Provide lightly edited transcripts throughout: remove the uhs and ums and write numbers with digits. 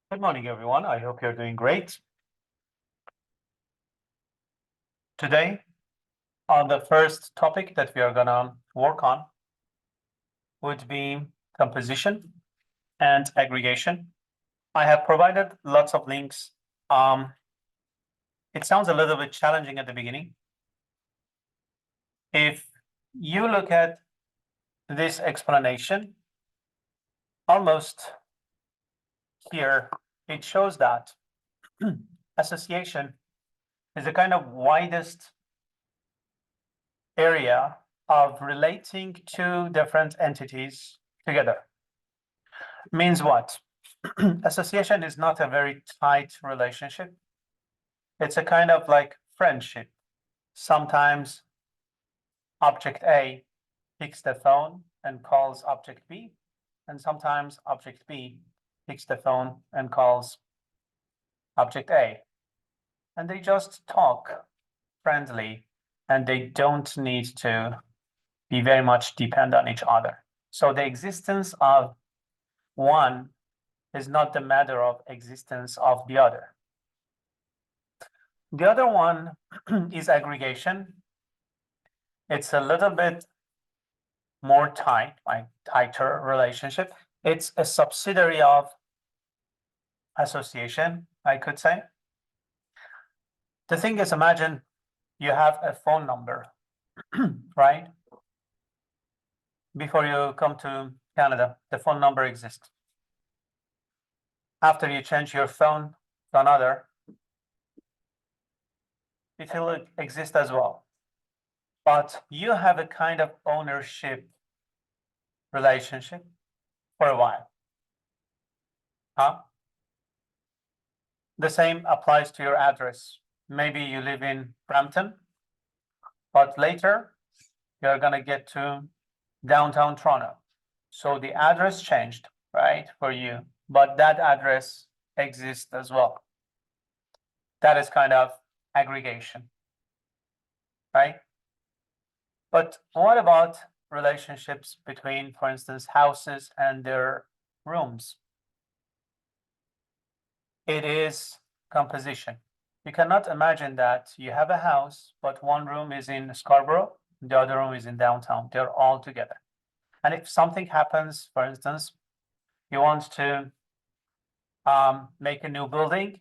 Good morning, everyone. I hope you're doing great. Today, on the first topic that we are gonna work on would be composition and aggregation. I have provided lots of links. It sounds a little bit challenging at the beginning. If you look at this explanation, almost here, it shows that association is the kind of widest area of relating two different entities together. Means what? Association is not a very tight relationship. It's a kind of like friendship. Sometimes object A picks the phone and calls object B, and sometimes object B picks the phone and calls object A. And they just talk friendly, and they don't need to be very much depend on each other. So the existence of one is not the matter of existence of the other. The other one is aggregation. It's a little bit more tight, like tighter relationship. It's a subsidiary of association, I could say. The thing is, imagine you have a phone number, right? Before you come to Canada, the phone number exists. After you change your phone to another, it will exist as well. But you have a kind of ownership relationship for a while. Huh? The same applies to your address. Maybe you live in Brampton, but later you're gonna get to downtown Toronto. So the address changed, right, for you, but that address exists as well. That is kind of aggregation, right? But what about relationships between, for instance, houses and their rooms? It is composition. You cannot imagine that you have a house, but one room is in Scarborough, the other room is in downtown. They're all together. And if something happens, for instance, you want to make a new building,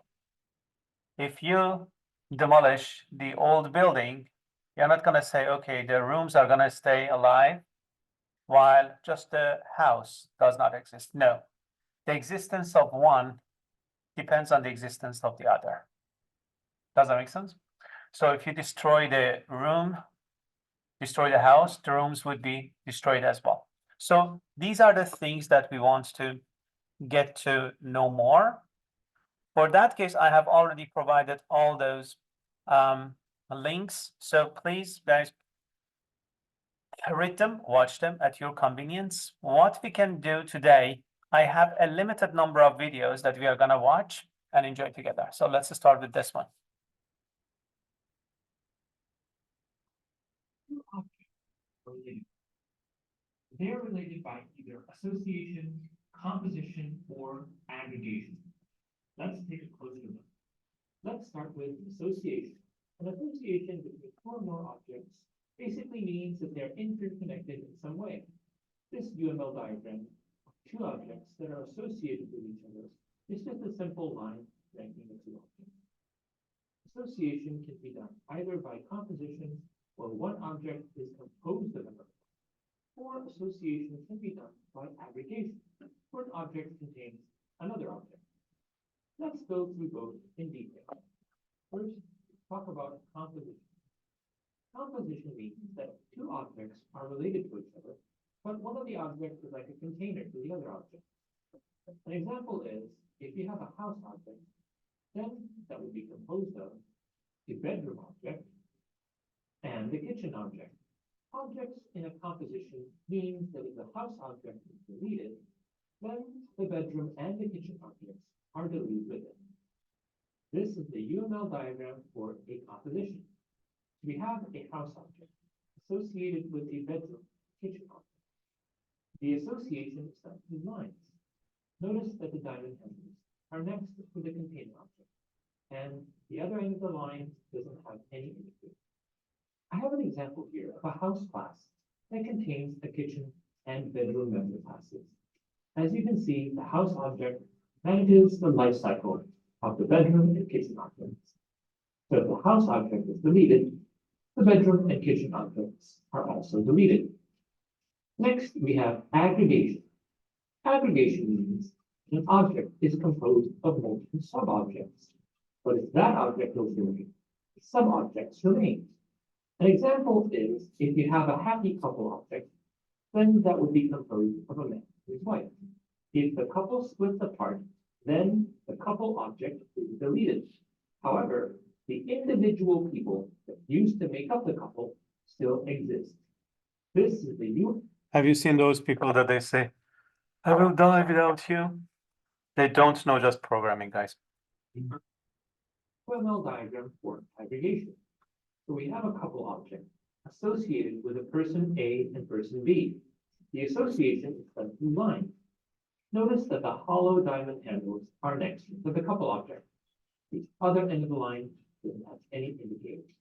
if you demolish the old building, you're not going to say, okay, the rooms are going to stay alive while just the house does not exist. No, the existence of one depends on the existence of the other. Does that make sense? So if you destroy the room, destroy the house, the rooms would be destroyed as well. So these are the things that we want to get to know more. For that case, I have already provided all those links. So please, guys, read them, watch them at your convenience. What we can do today, I have a limited number of videos that we are going to watch and enjoy together. So let's start with this one. They're related by either association, composition, or aggregation. Let's take a closer look. Let's start with association. An association between two or more objects basically means that they're interconnected in some way. This UML diagram of two objects that are associated with each other is just a simple line connecting the two objects. Association can be done either by composition, where one object is composed of another, or association can be done by aggregation, where an object contains another object. Let's go through both in detail. First, talk about composition. Composition means that two objects are related to each other, but one of the objects is like a container to the other object. An example is, if you have a house object, then that would be composed of the bedroom object and the kitchen object. Objects in a composition means that if the house object is deleted, then the bedroom and the kitchen objects are deleted with it. This is the UML diagram for a composition. We have a house object associated with a bedroom kitchen object. The association starts with lines. Notice that the diamond has are next to the container object, and the other end of the line doesn't have any indicator. I have an example here of a house class that contains a kitchen and bedroom member classes. As you can see, the house object manages the life cycle of the bedroom and kitchen objects. So if the house object is deleted, the bedroom and kitchen objects are also deleted. Next, we have aggregation. Aggregation means an object is composed of multiple sub-objects. But if that object goes away, the sub-objects remain. An example is if you have a happy couple object, then that would be composed of a man and his wife. If the couple splits apart, then the couple object is deleted. However, the individual people that used to make up the couple still exist. This is the unit. Have you seen those people that they say, I will die without you? They don't know just programming, guys. UML diagram for aggregation. So we have a couple object associated with a person A and person B. The association is done through line. Notice that the hollow diamond handles are next to the couple object. The other end of the line doesn't have any indicators.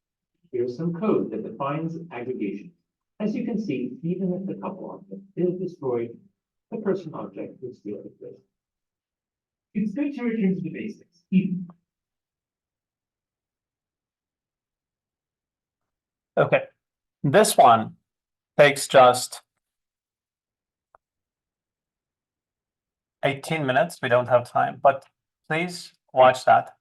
Here's some code that defines aggregation. As you can see, even if the couple object is destroyed, the person object will still exist. It's good to return to the basics. Okay, this one takes just 18 minutes. We don't have time, but please watch that.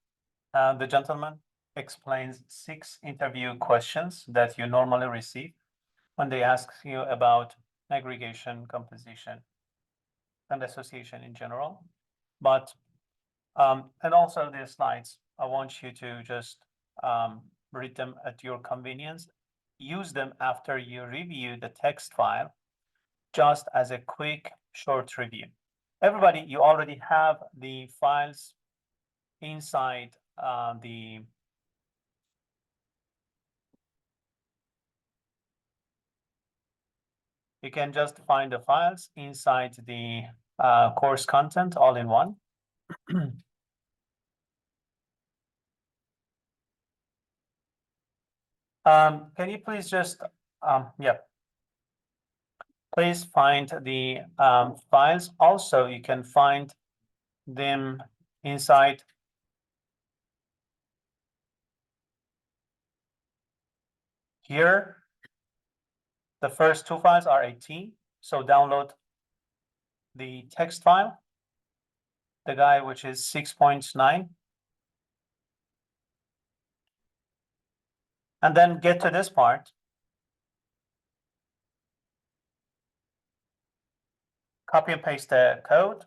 The gentleman explains 6 interview questions that you normally receive when they ask you about aggregation, composition, and association in general. But and also the slides, I want you to just read them at your convenience. Use them after you review the text file, just as a quick short review. Everybody, you already have the files inside the you can just find the files inside the course content all in one. Can you please just yeah, please find the files. Also, you can find them inside here. The first 2 files are 18, so download the text file, the guy which is 6.9, and then get to this part. Copy and paste the code.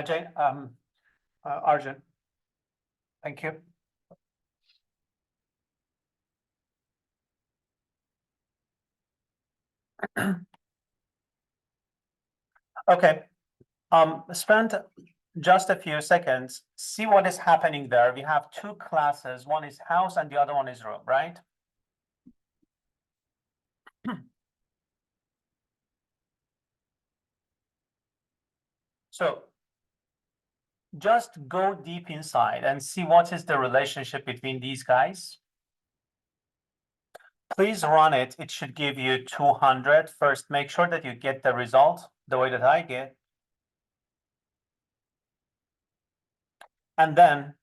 Jane, Arjun, thank you. Okay, spend just a few seconds, see what is happening there. We have 2 classes, one is house and the other one is room, right? So just go deep inside and see what is the relationship between these guys. Please run it. It should give you 200. First, make sure that you get the result the way that I get. And then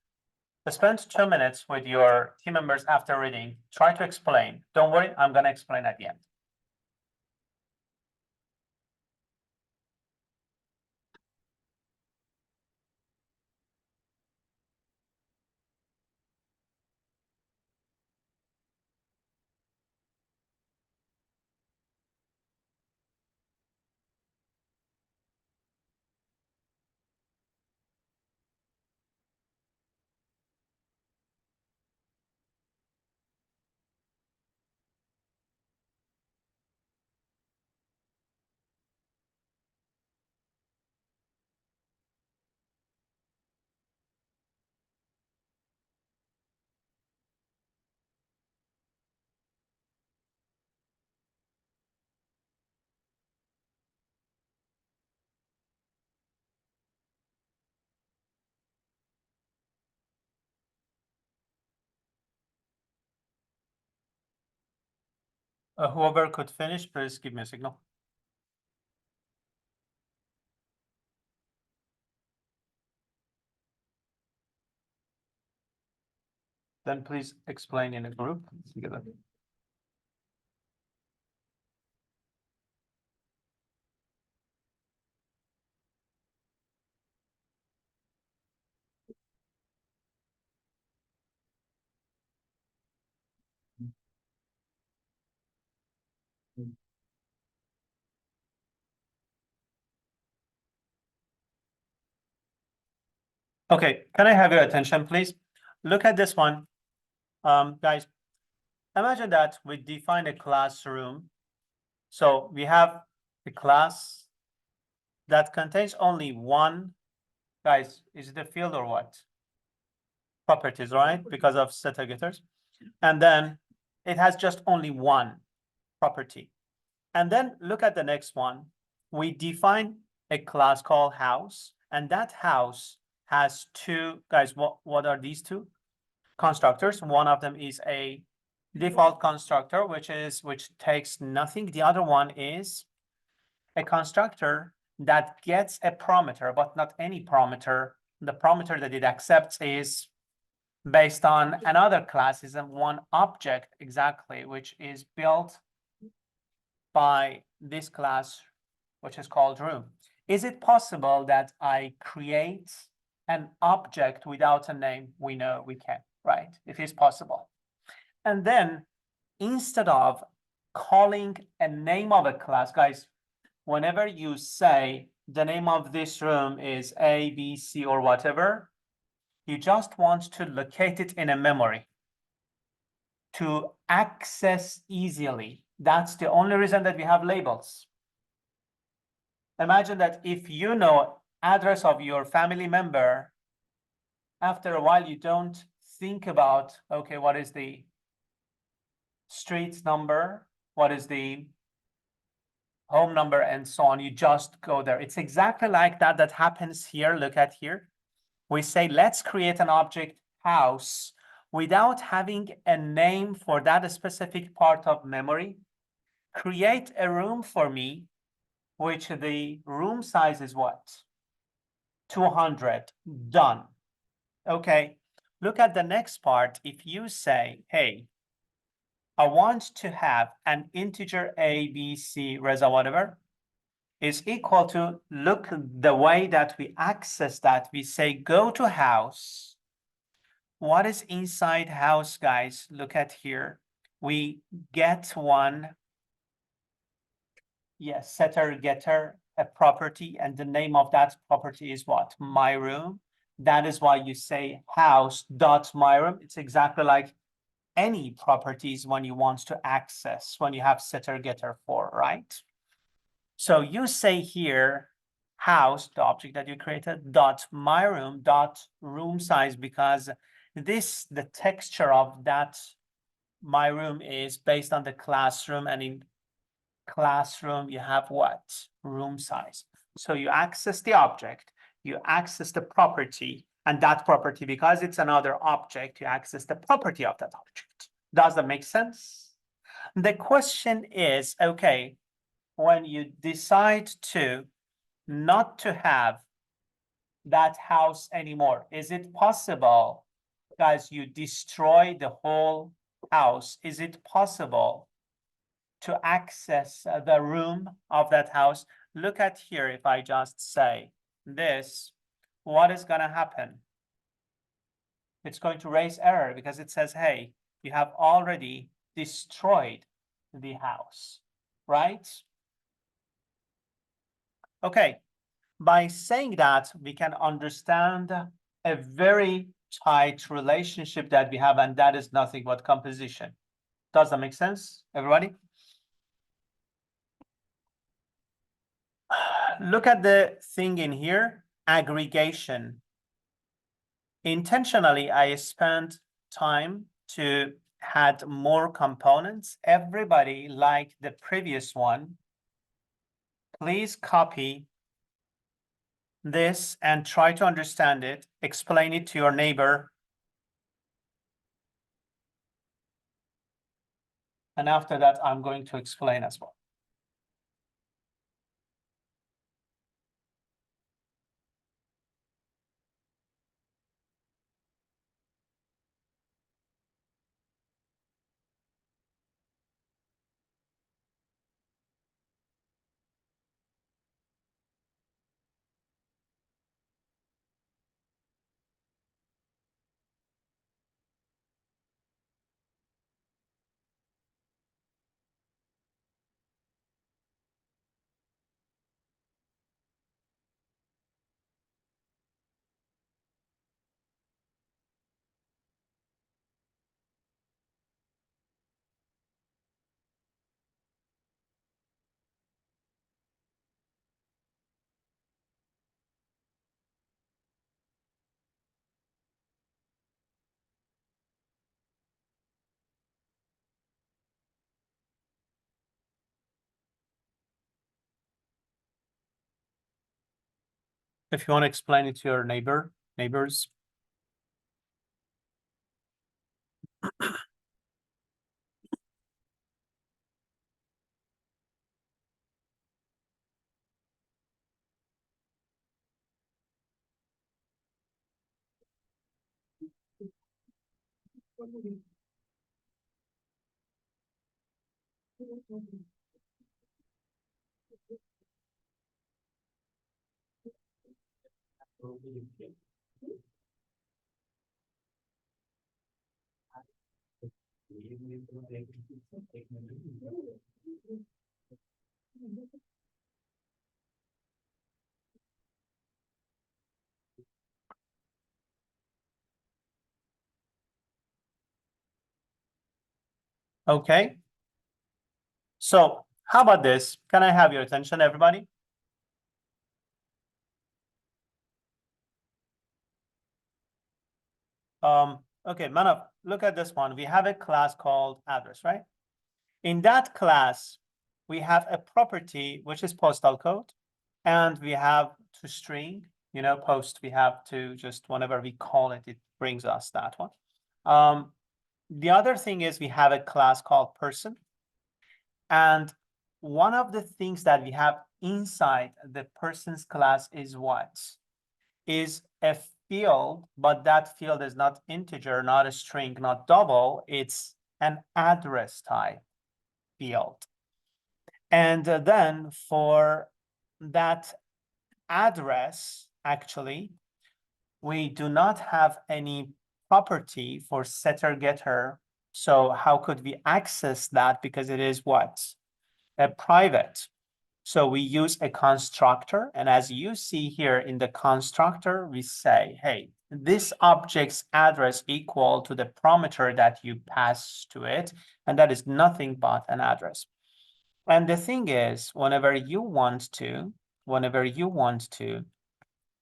spend 2 minutes with your team members after reading. Try to explain. Don't worry, I'm going to explain at the end. Whoever could finish, please give me a signal. Then please explain in a group together. Okay, can I have your attention, please? Look at this one. Guys, imagine that we define a classroom. So we have a class that contains only one, guys, is it a field or what? Properties, right? Because of setter getters. And then it has just only one property. And then look at the next one. We define a class called house, and that house has two, guys, what are these two constructors? One of them is a default constructor, which takes nothing. The other one is a constructor that gets a parameter, but not any parameter. The parameter that it accepts is based on another class, is one object exactly, which is built by this class, which is called room. Is it possible that I create an object without a name? We know we can, right? It is possible. And then instead of calling a name of a class, guys, whenever you say the name of this room is A, B, C, or whatever, you just want to locate it in a memory to access easily. That's the only reason that we have labels. Imagine that if you know address of your family member, after a while you don't think about, okay, what is the street number, what is the home number, and so on. You just go there. It's exactly like that happens here. Look at here. We say, let's create an object house without having a name for that specific part of memory. Create a room for me, which the room size is what? 200. Done. Okay, look at the next part. If you say, hey, I want to have an integer A, B, C, Reza, whatever, is equal to, look the way that we access that. We say, go to house. What is inside house, guys? Look at here. We get one, yes, setter getter, a property, and the name of that property is what? My room. That is why you say house dot my room. It's exactly like any properties when you want to access, when you have setter getter for, right? So you say here house, the object that you created, dot my room dot room size, because this, the texture of that my room is based on the classroom, and in classroom you have what? Room size. So you access the object, you access the property, and that property, because it's another object, you access the property of that object. Does that make sense? The question is, okay, when you decide to not to have that house anymore, is it possible, guys, you destroy the whole house? Is it possible to access the room of that house? Look at here. If I just say this, what is going to happen? It's going to raise error because it says, hey, you have already destroyed the house, right? Okay, by saying that, we can understand a very tight relationship that we have, and that is nothing but composition. Does that make sense, everybody? Look at the thing in here, aggregation. Intentionally, I spent time to add more components. Everybody, like the previous one, please copy this and try to understand it. Explain it to your neighbor. And after that, I'm going to explain as well. If you want to explain it to your neighbors. Okay. So how about this? Can I have your attention, everybody? Okay, Manav, look at this one. We have a class called address, right? In that class, we have a property, which is postal code, and we have to string, post, we have to just, whenever we call it, it brings us that one. The other thing is we have a class called person. And one of the things that we have inside the person's class is what? Is a field, but that field is not integer, not a string, not double. It's an address type field. And then for that address, actually, we do not have any property for setter getter. So how could we access that? Because it is what? A private. So we use a constructor. And as you see here in the constructor, we say, hey, this object's address equal to the parameter that you pass to it. And that is nothing but an address. And the thing is, whenever you want to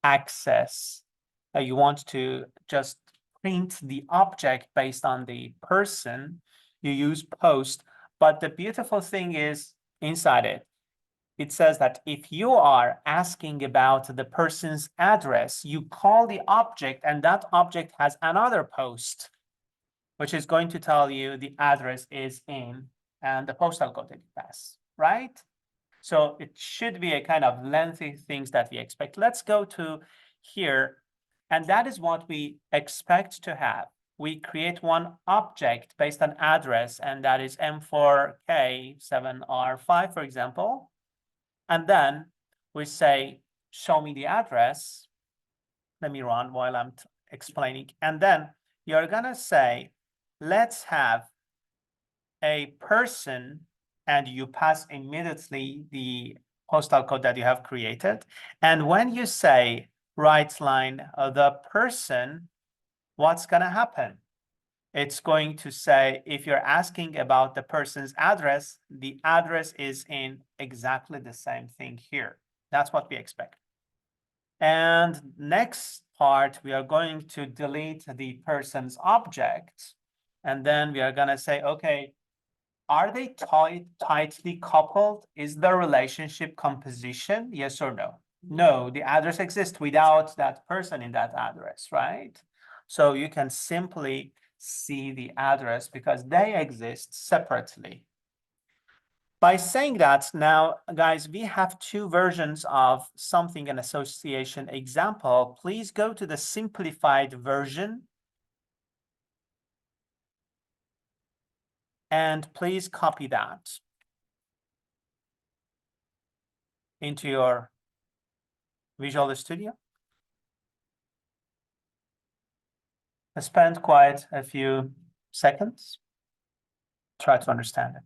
access, you want to just print the object based on the person, you use post. But the beautiful thing is inside it, it says that if you are asking about the person's address, you call the object and that object has another post, which is going to tell you the address is in and the postal code that you pass, right? So it should be a kind of lengthy things that we expect. Let's go to here. And that is what we expect to have. We create one object based on address, and that is M4K7R5, for example. And then we say, show me the address. Let me run while I'm explaining. And then you're gonna say, let's have a person, and you pass immediately the postal code that you have created. And when you say right line, the person, what's gonna happen? It's going to say, if you're asking about the person's address, the address is in exactly the same thing here. That's what we expect. And next part, we are going to delete the person's object. And then we are gonna say, okay, are they tightly coupled? Is the relationship composition? Yes or no? No, the address exists without that person in that address, right? So you can simply see the address because they exist separately. By saying that, now, guys, we have two versions of something in association example. Please go to the simplified version. And please copy that into your Visual Studio. I spent quite a few seconds. Try to understand it.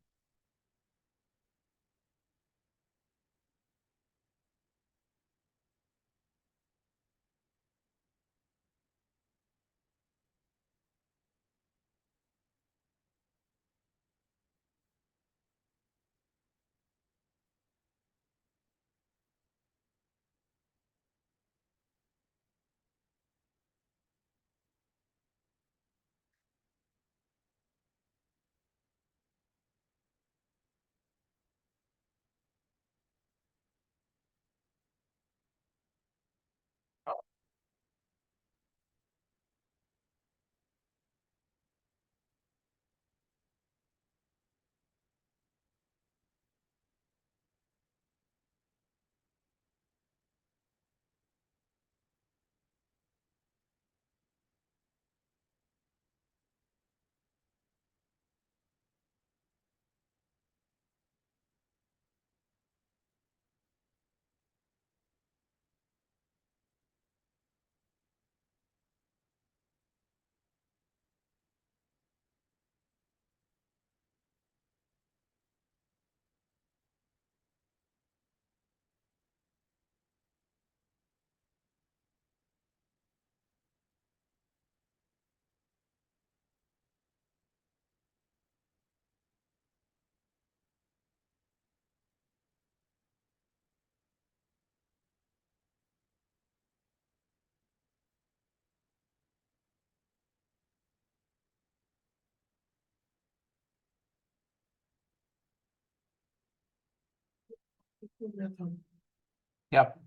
Yep.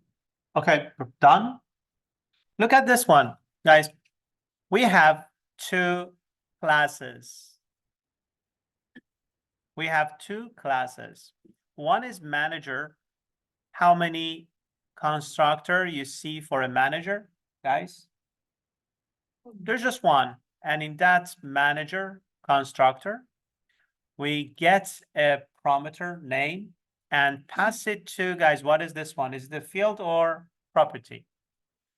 Okay, we're done. Look at this one, guys. We have two classes. We have two classes. One is manager. How many constructor you see for a manager, guys? There's just one. And in that manager constructor, we get a parameter name and pass it to, guys, what is this one? Is it a field or property?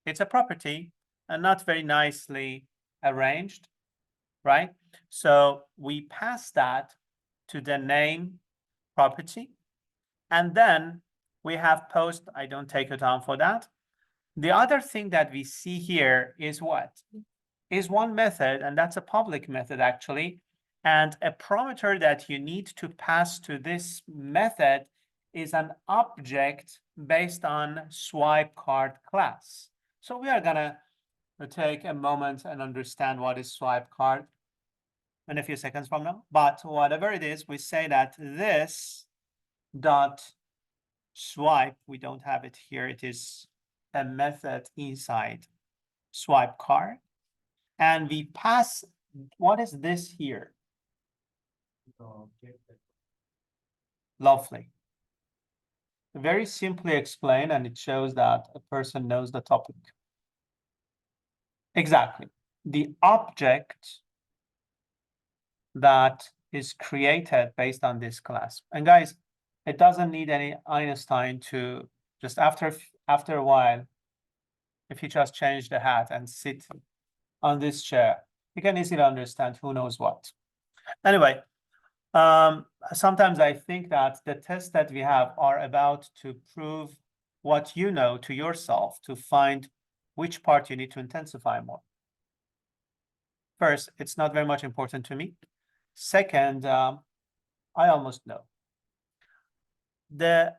It's a property and not very nicely arranged, right? So we pass that to the name property. And then we have post. I don't take it on for that. The other thing that we see here is what? Is one method, and that's a public method actually. And a parameter that you need to pass to this method is an object based on swipe card class. So we are gonna take a moment and understand what is swipe card in a few seconds from now. But whatever it is, we say that this dot swipe, we don't have it here. It is a method inside swipe card. And we pass, what is this here? Lovely. Very simply explained, and it shows that a person knows the topic. Exactly. The object that is created based on this class. And guys, it doesn't need any Einstein to just after a while, if you just change the hat and sit on this chair, you can easily understand who knows what. Anyway, sometimes I think that the tests that we have are about to prove what you know to yourself to find which part you need to intensify more. First, it's not very much important to me. Second, I almost know. The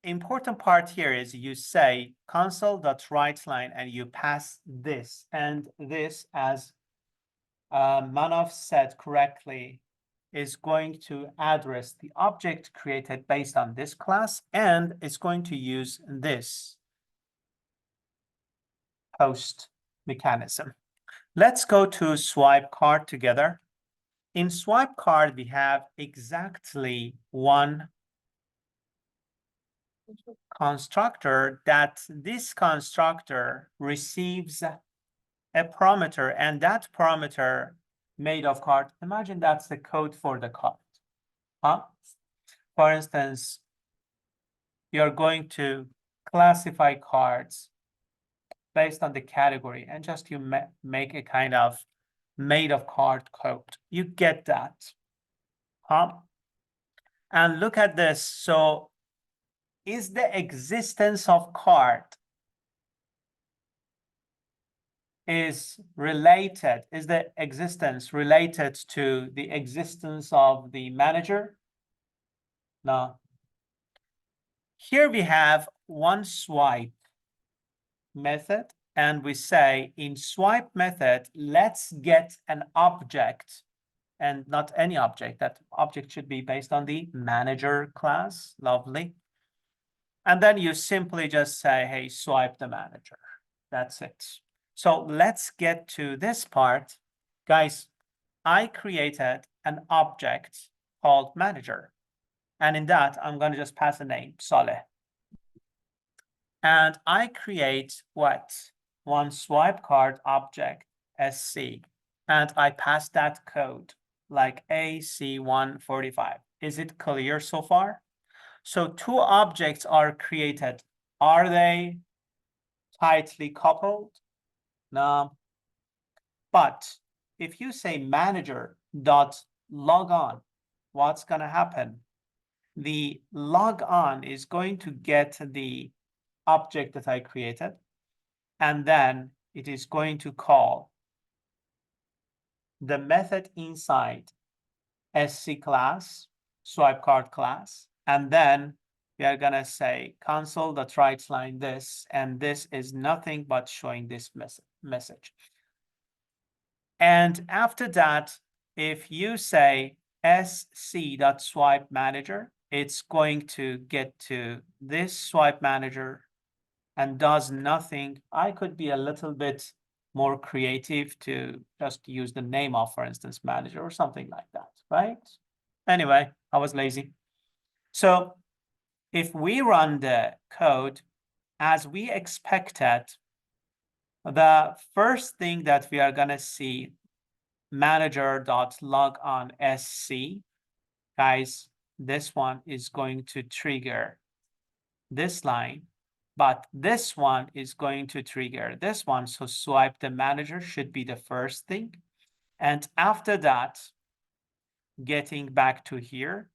important part here is you say console.writeLine and you pass this and this as Manav said correctly is going to address the object created based on this class, and it's going to use this post mechanism. Let's go to swipe card together. In swipe card, we have exactly one constructor that this constructor receives a parameter, and that parameter made of card. Imagine that's the code for the card. Huh? For instance, you're going to classify cards based on the category, and just you make a kind of made of card code. You get that. Huh? And look at this. So is the existence of card is the existence related to the existence of the manager? No. Here we have one swipe method, and we say in swipe method, let's get an object, and not any object. That object should be based on the manager class. Lovely. And then you simply just say, hey, swipe the manager. That's it. So let's get to this part. Guys, I created an object called manager. And in that, I'm going to just pass a name, Saleh. And I create what? One swipe card object, SC. And I pass that code like AC145. Is it clear so far? So two objects are created. Are they tightly coupled? No. But if you say manager dot log on, what's going to happen? The log on is going to get the object that I created, and then it is going to call the method inside SC class, swipe card class, and then we are going to say console.writeLine this, and this is nothing but showing this message. And after that, if you say sc.swipe manager, it's going to get to this swipe manager and does nothing. I could be a little bit more creative to just use the name of, for instance, manager or something like that, right? Anyway, I was lazy. So if we run the code as we expected, the first thing that we are going to see, manager.logon sc, guys, this one is going to trigger this line, but this one is going to trigger this one. So swipe the manager should be the first thing. And after that, getting back to here,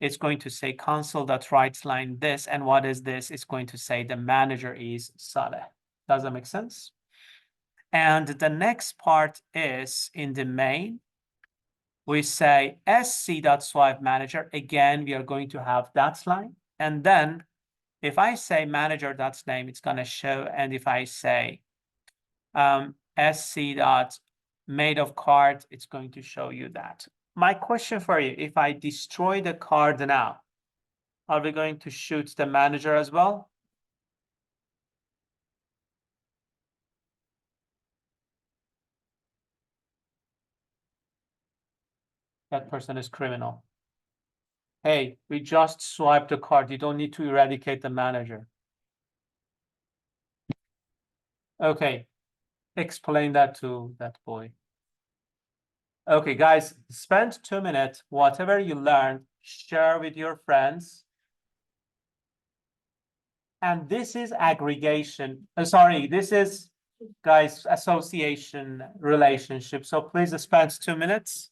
it's going to say console.writeLine this. And what is this? It's going to say the manager is Saleh. Does that make sense? And the next part is in the main, we say sc.swipe manager. Again, we are going to have that line. And then if I say manager.name, it's going to show. And if I say sc.made of card, it's going to show you that. My question for you, if I destroy the card now, are we going to shoot the manager as well? That person is criminal. Hey, we just swiped the card. You don't need to eradicate the manager. Okay, explain that to that boy. Okay, guys, spend 2 minutes. Whatever you learned, share with your friends. And this is aggregation. Sorry, this is, guys, association relationship. So please spend 2 minutes.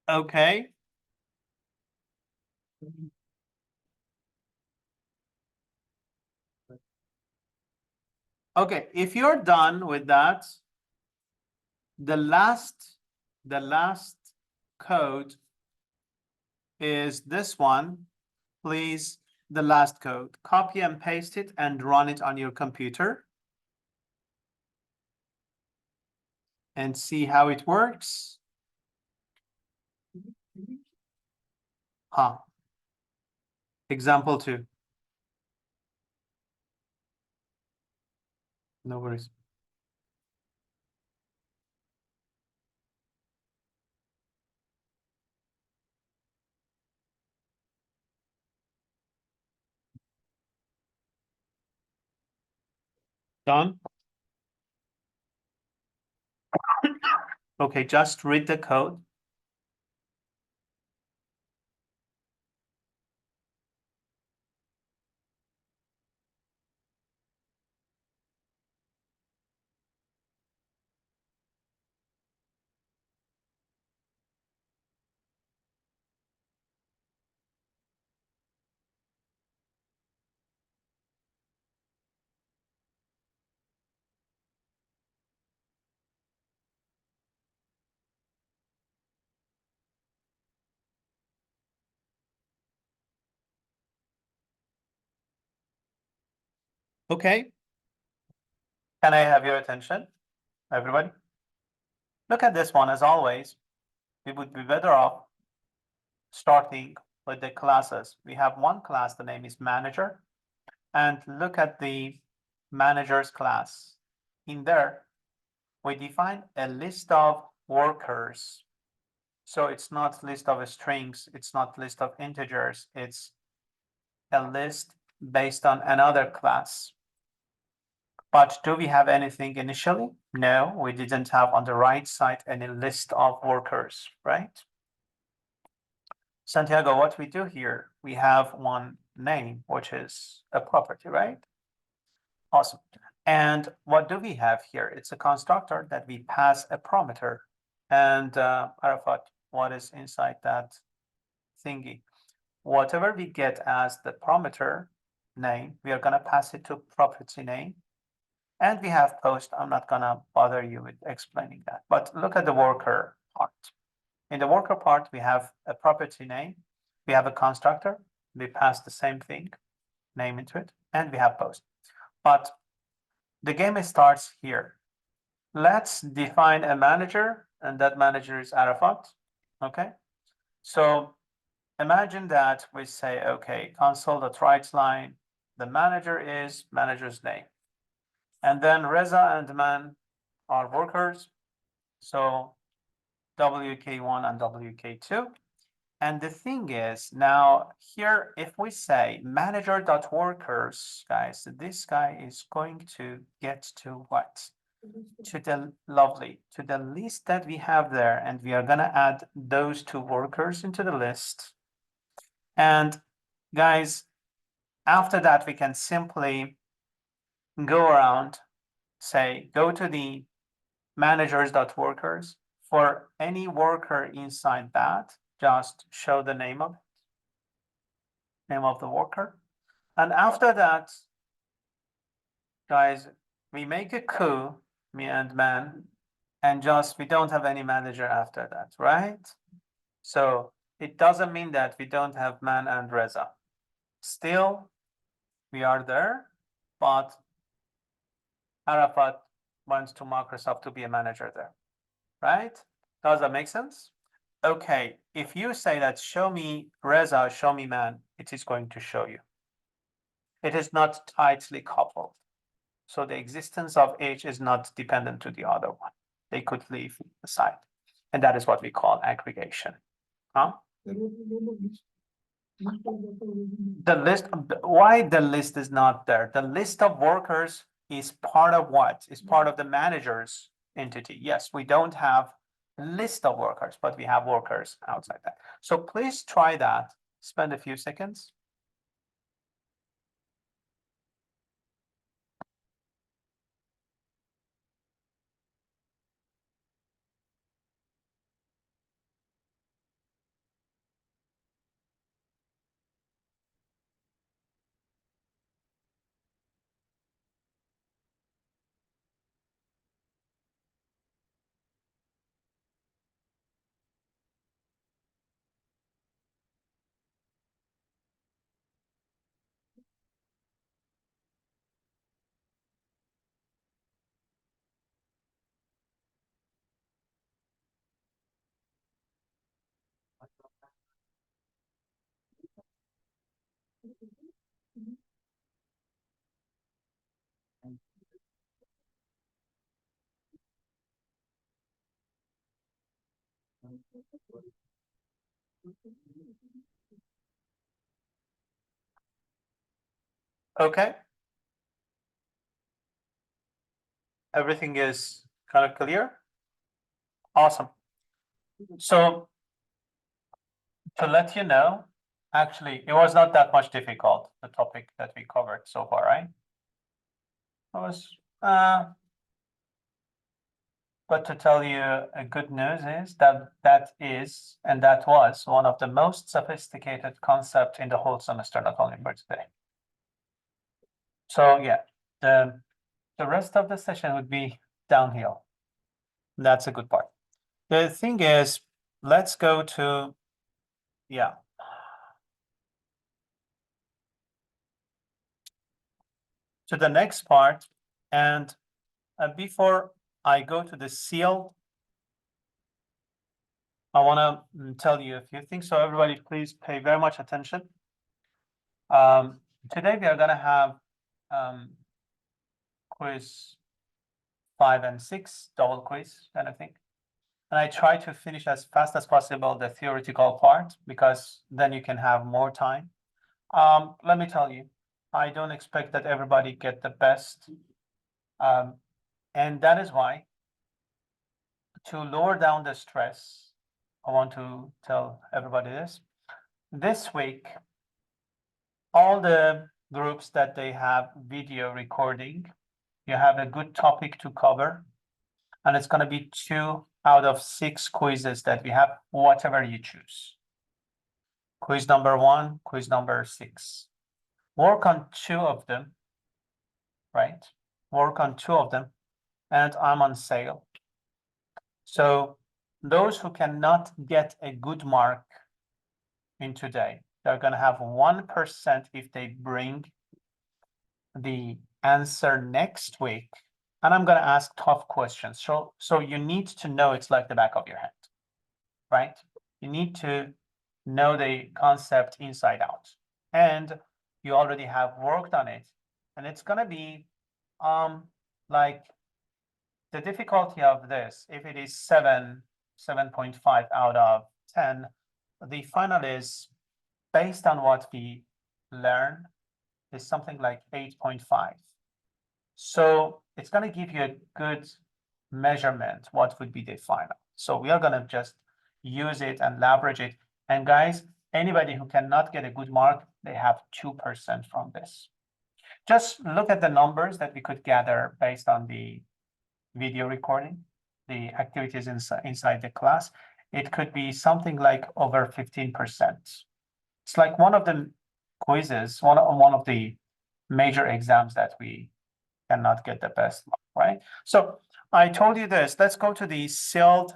Okay. Okay, if you're done with that, the last code is this one. Please, the last code, copy and paste it and run it on your computer and see how it works. Example 2. No worries. Done? Okay, just read the code. Okay. Can I have your attention, everybody? Look at this one. As always, we would be better off starting with the classes. We have one class, the name is manager, and look at the managers class. In there, we define a list of workers. So it's not list of strings, it's not list of integers, it's a list based on another class. But do we have anything initially? No, we didn't have on the right side any list of workers, right? Santiago, what we do here, we have one name, which is a property, right? Awesome. And what do we have here? It's a constructor that we pass a parameter. And Arafat, what is inside that thingy? Whatever we get as the parameter name, we are going to pass it to property name. And we have post. I'm not going to bother you with explaining that. But look at the worker part. In the worker part, we have a property name. We have a constructor. We pass the same thing, name into it, and we have post. But the game starts here. Let's define a manager, and that manager is Arafat. Okay. So imagine that we say, okay, console.writeLine, the manager is manager's name. And then Reza and Man are workers. So WK1 and WK2. And the thing is, now here, if we say manager.workers, guys, this guy is going to get to what? To the lovely, to the list that we have there. And we are going to add those two workers into the list. And guys, after that, we can simply go around, say, go to the managers.workers. For any worker inside that, just show the name of the worker. And after that, guys, we make a coup, me and Man, and just we don't have any manager after that, right? So it doesn't mean that we don't have Man and Reza. Still, we are there, but Arafat went to Microsoft to be a manager there, right? Does that make sense? Okay, if you say that show me Reza, show me man, it is going to show you. It is not tightly coupled. So the existence of H is not dependent to the other one. They could leave aside. And that is what we call aggregation. Huh? The list, why the list is not there? The list of workers is part of what? Is part of the manager's entity. Yes, we don't have a list of workers, but we have workers outside that. So please try that. Spend a few seconds. Okay. Everything is kind of clear. Awesome. So to let you know, actually, it was not that much difficult, the topic that we covered so far, right? It was, but to tell you a good news is that that was one of the most sophisticated concept in the whole semester, not only for today. So yeah, the rest of the session would be downhill. That's a good part. The thing is, let's go to, yeah. To the next part, and before I go to the seal, I want to tell you a few things. So everybody, please pay very much attention. Today we are going to have quiz 5 and 6, double quiz kind of thing. And I try to finish as fast as possible the theoretical part, because then you can have more time. Let me tell you, I don't expect that everybody get the best. And that is why, to lower down the stress, I want to tell everybody this. This week, all the groups that they have video recording, you have a good topic to cover. And it's going to be 2 out of 6 quizzes that we have, whatever you choose. Quiz number 1, quiz number 6. Work on 2 of them, right? Work on 2 of them, and I'm on sale. So those who cannot get a good mark in today, they're going to have 1% if they bring the answer next week. And I'm going to ask tough questions. So you need to know it's like the back of your hand, right? You need to know the concept inside out. And you already have worked on it. And it's going to be like the difficulty of this, if it is 7.5 out of 10, the final is based on what we learn is something like 8.5. So it's going to give you a good measurement, what would be the final. So we are going to just use it and leverage it. And guys, anybody who cannot get a good mark, they have 2% from this. Just look at the numbers that we could gather based on the video recording, the activities inside the class. It could be something like over 15%. It's like one of the quizzes, one of the major exams that we cannot get the best mark, right? So I told you this, let's go to the sealed,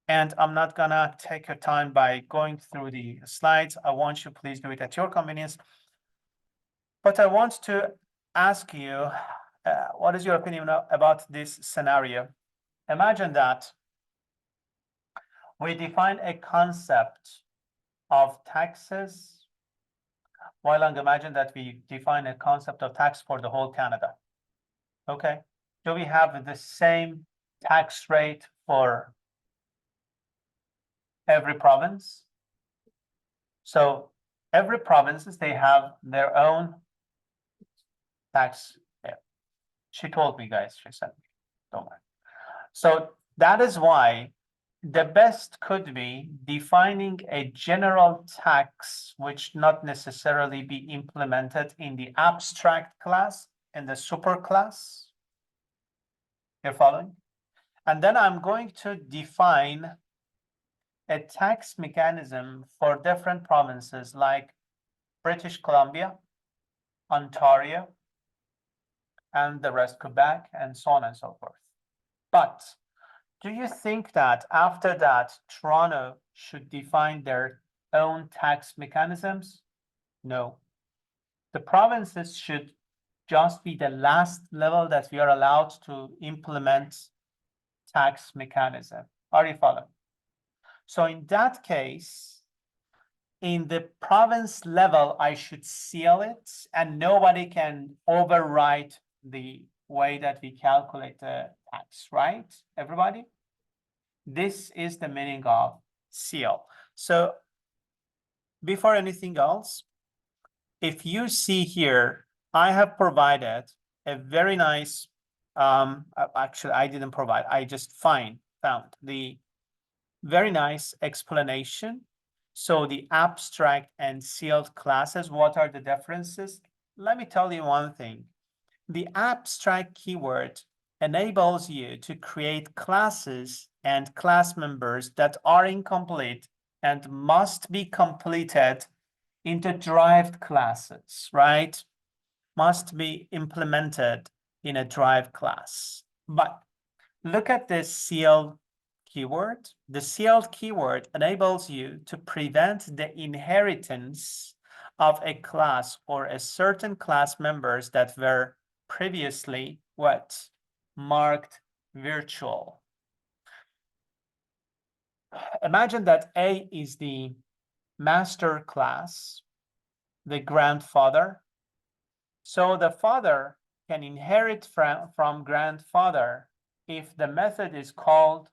and I'm not gonna take your time by going through the slides. I want you, please do it at your convenience. But I want to ask you what is your opinion about this scenario? Imagine that we define a concept of taxes, while imagine that we define a concept of tax for the whole Canada. Okay, do we have the same tax rate for every province? So every provinces, they have their own tax. Yeah. She told me, guys, she said, don't worry. So that is why the best could be defining a general tax, which not necessarily be implemented in the abstract class, in the super class. You're following? And then I'm going to define a tax mechanism for different provinces like British Columbia, Ontario, and the rest, Quebec, and so on and so forth. But do you think that after that, Toronto should define their own tax mechanisms? No. The provinces should just be the last level that we are allowed to implement tax mechanism. Are you following? So in that case, in the province level, I should seal it and nobody can override the way that we calculate the tax, right? Everybody? This is the meaning of seal. So before anything else, if you see here, I have provided a very nice, actually I didn't provide, I just found the very nice explanation. So the abstract and sealed classes, what are the differences? Let me tell you one thing. The abstract keyword enables you to create classes and class members that are incomplete and must be completed into derived classes, right? Must be implemented in a derived class. But look at this sealed keyword. The sealed keyword enables you to prevent the inheritance of a class or a certain class members that were previously what? Marked virtual. Imagine that A is the master class, the grandfather. So the father can inherit from grandfather if the method is called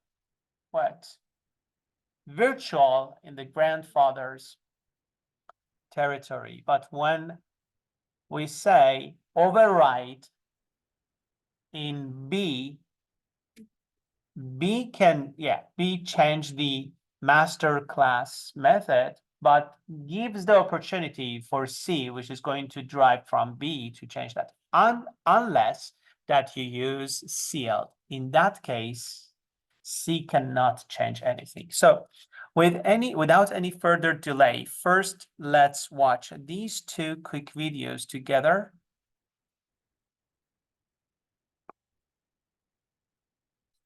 what? Virtual in the grandfather's territory. But when we say override in B can, B change the master class method, but gives the opportunity for C, which is going to derive from B, to change that, unless that you use sealed. In that case, C cannot change anything. So without any further delay, first let's watch these two quick videos together.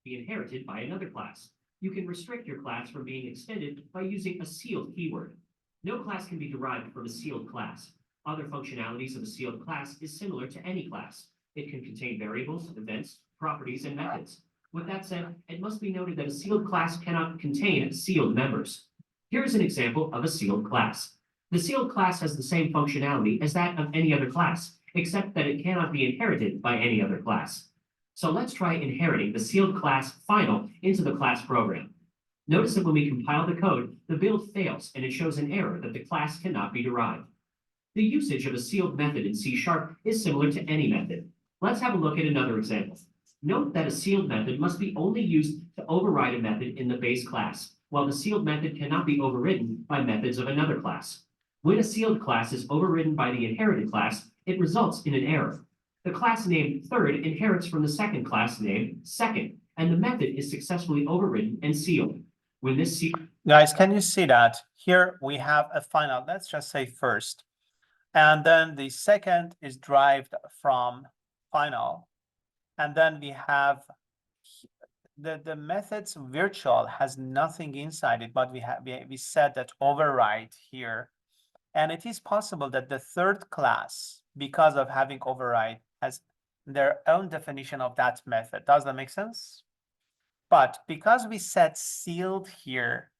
Be inherited by another class. You can restrict your class from being extended by using a sealed keyword. No class can be derived from a sealed class. Other functionalities of a sealed class is similar to any class. It can contain variables, events, properties, and methods. With that said, it must be noted that a sealed class cannot contain sealed members. Here is an example of a sealed class. The sealed class has the same functionality as that of any other class, except that it cannot be inherited by any other class. So let's try inheriting the sealed class final into the class program. Notice that when we compile the code, the build fails and it shows an error that the class cannot be derived. The usage of a sealed method in C# is similar to any method. Let's have a look at another example. Note that a sealed method must be only used to override a method in the base class, while the sealed method cannot be overridden by methods of another class. When a sealed class is overridden by the inherited class, it results in an error. The class named third inherits from the second class named second, and the method is successfully overridden and sealed. When this Guys, can you see that? Here we have a final, let's just say first. And then the second is derived from final. And then we have the methods virtual has nothing inside it, but we said that override here. And it is possible that the third class, because of having override, has their own definition of that method. Does that make sense? But because we said sealed here,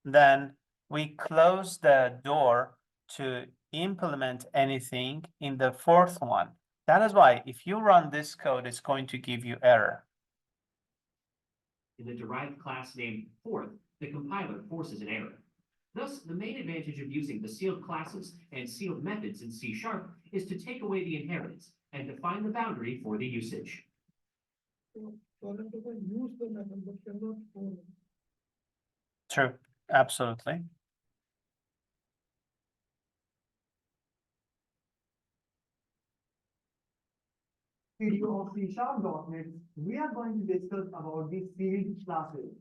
then we close the door to implement anything in the fourth one. That is why if you run this code, it's going to give you error. In the derived class named fourth, the compiler forces an error. Thus, the main advantage of using the sealed classes and sealed methods in C# is to take away the inheritance and define the boundary for the usage. True, absolutely. Video of C#.NET, we are going to discuss about the sealed classes.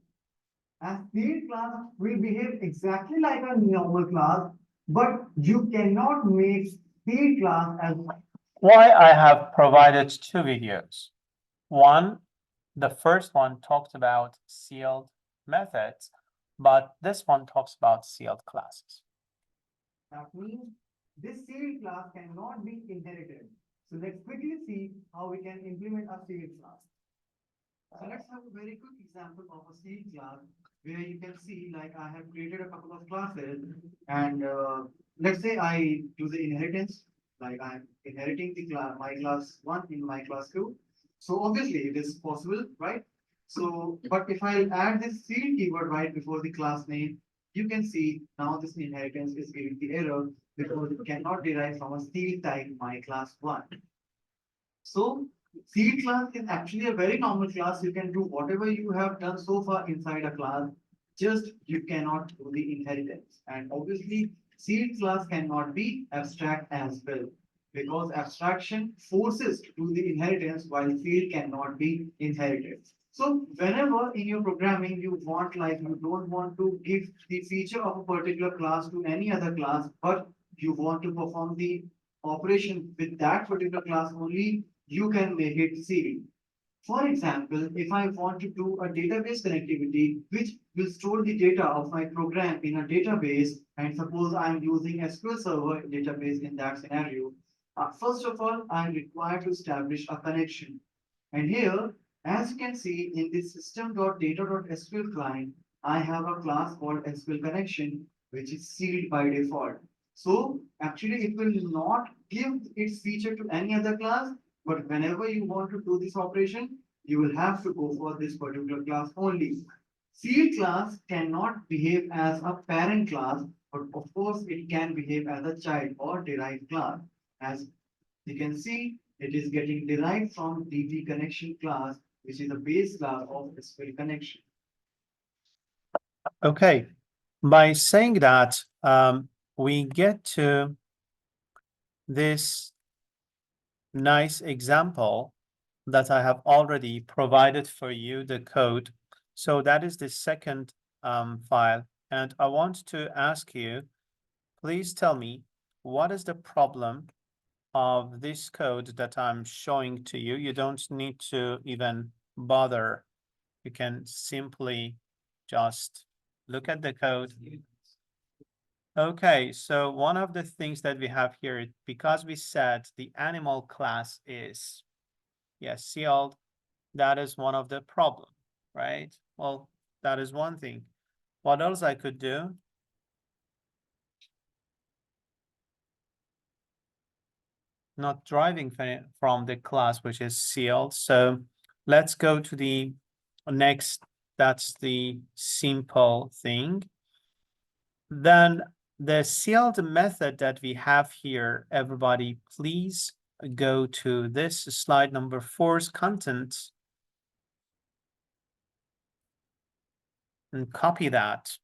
As sealed class will behave exactly like a normal class, but you cannot make sealed class as Why I have provided two videos. One, the first one talked about sealed methods, but this one talks about sealed classes. that means this sealed class cannot be inherited. So let's quickly see how we can implement a sealed class. So let's have a very quick example of a sealed class where you can see like I have created a couple of classes and let's say I do the inheritance, like I'm inheriting the class, my class 1 in my class 2. So obviously it is possible, right? So, but if I add this sealed keyword right before the class name, you can see now this inheritance is giving the error because it cannot derive from a sealed type my class 1. So seed class is actually a very normal class. You can do whatever you have done so far inside a class, just you cannot do the inheritance. And obviously, seed class cannot be abstract as well, because abstraction forces to do the inheritance while field cannot be inherited. So whenever in your programming you want, like you don't want to give the feature of a particular class to any other class, but you want to perform the operation with that particular class only, you can make it sealed. For example, if I want to do a database connectivity, which will store the data of my program in a database, and suppose I'm using SQL Server database in that scenario, first of all, I'm required to establish a connection. And here, as you can see in this system.data.sql client, I have a class called SQL connection, which is sealed by default. So actually, it will not give its feature to any other class, but whenever you want to do this operation, you will have to go for this particular class only. Sealed class cannot behave as a parent class, but of course it can behave as a child or derived class. As you can see, it is getting derived from DT connection class, which is a base class of SQL connection. Okay, by saying that, we get to this nice example that I have already provided for you, the code. So that is the second file. And I want to ask you, please tell me, what is the problem of this code that I'm showing to you? You don't need to even bother. You can simply just look at the code. Okay, so one of the things that we have here, because we said the animal class is, yes, sealed, that is one of the problem, right? Well, that is one thing. What else I could do? Not driving from the class, which is sealed. So let's go to the next. That's the simple thing. Then the sealed method that we have here, everybody, please go to this slide number 4's content and copy that.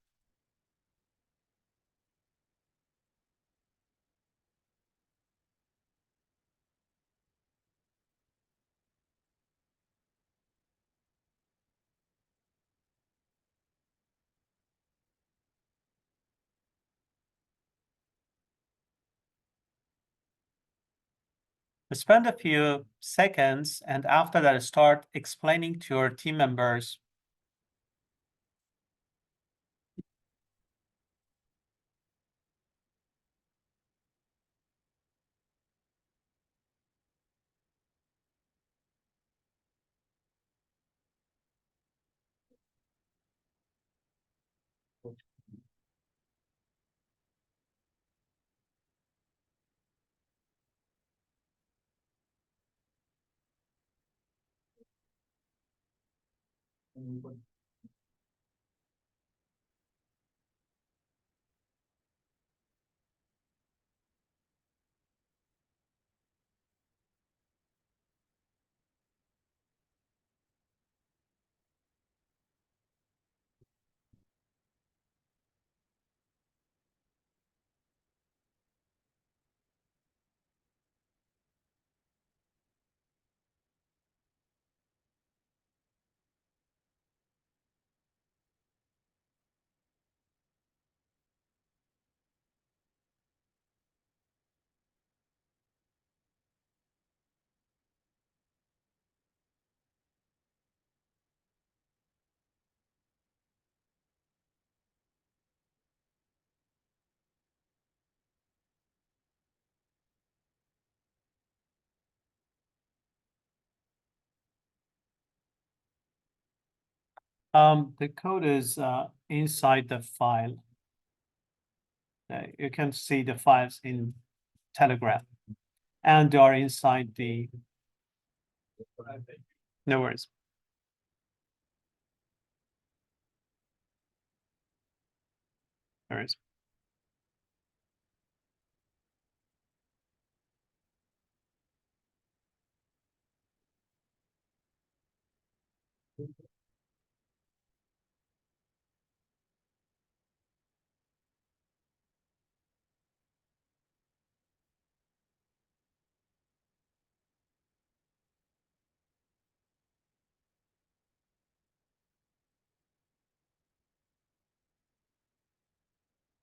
Spend a few seconds, and after that, start explaining to your team members The code is inside the file. You can see the files in Telegram, and they are inside the. No worries. No worries.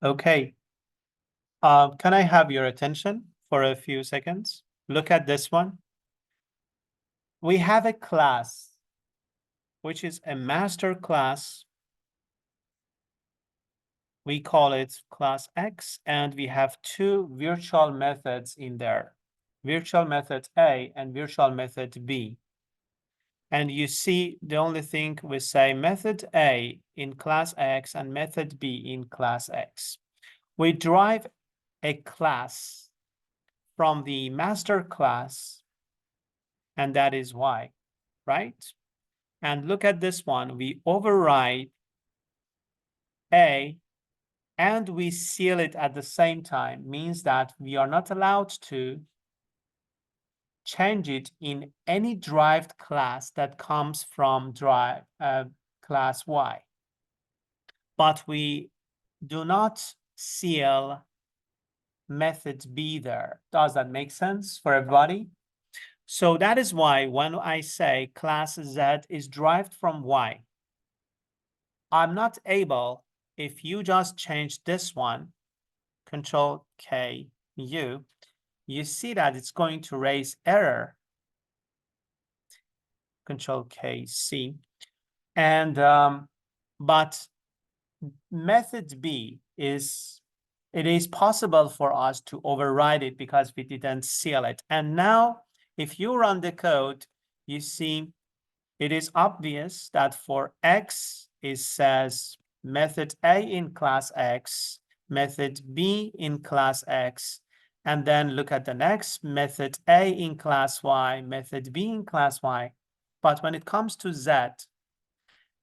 Okay. Can I have your attention for a few seconds? Look at this one. We have a class, which is a master class. We call it class X, and we have two virtual methods in there. Virtual method A and virtual method B. And you see the only thing we say method A in class X and method B in class X. We derive a class from the master class, and that is Y, right? And look at this one, we override A and we seal it at the same time, means that we are not allowed to change it in any derived class that comes from class Y. But we do not seal method B there. Does that make sense for everybody? So that is why when I say class Z is derived from Y, I'm not able, if you just change this one, Control K U, you see that it's going to raise error. Control K C. And but method B is, it is possible for us to override it because we didn't seal it. And now if you run the code, you see it is obvious that for X, it says method A in class X, method B in class X, and then look at the next method A in class Y, method B in class Y. But when it comes to Z,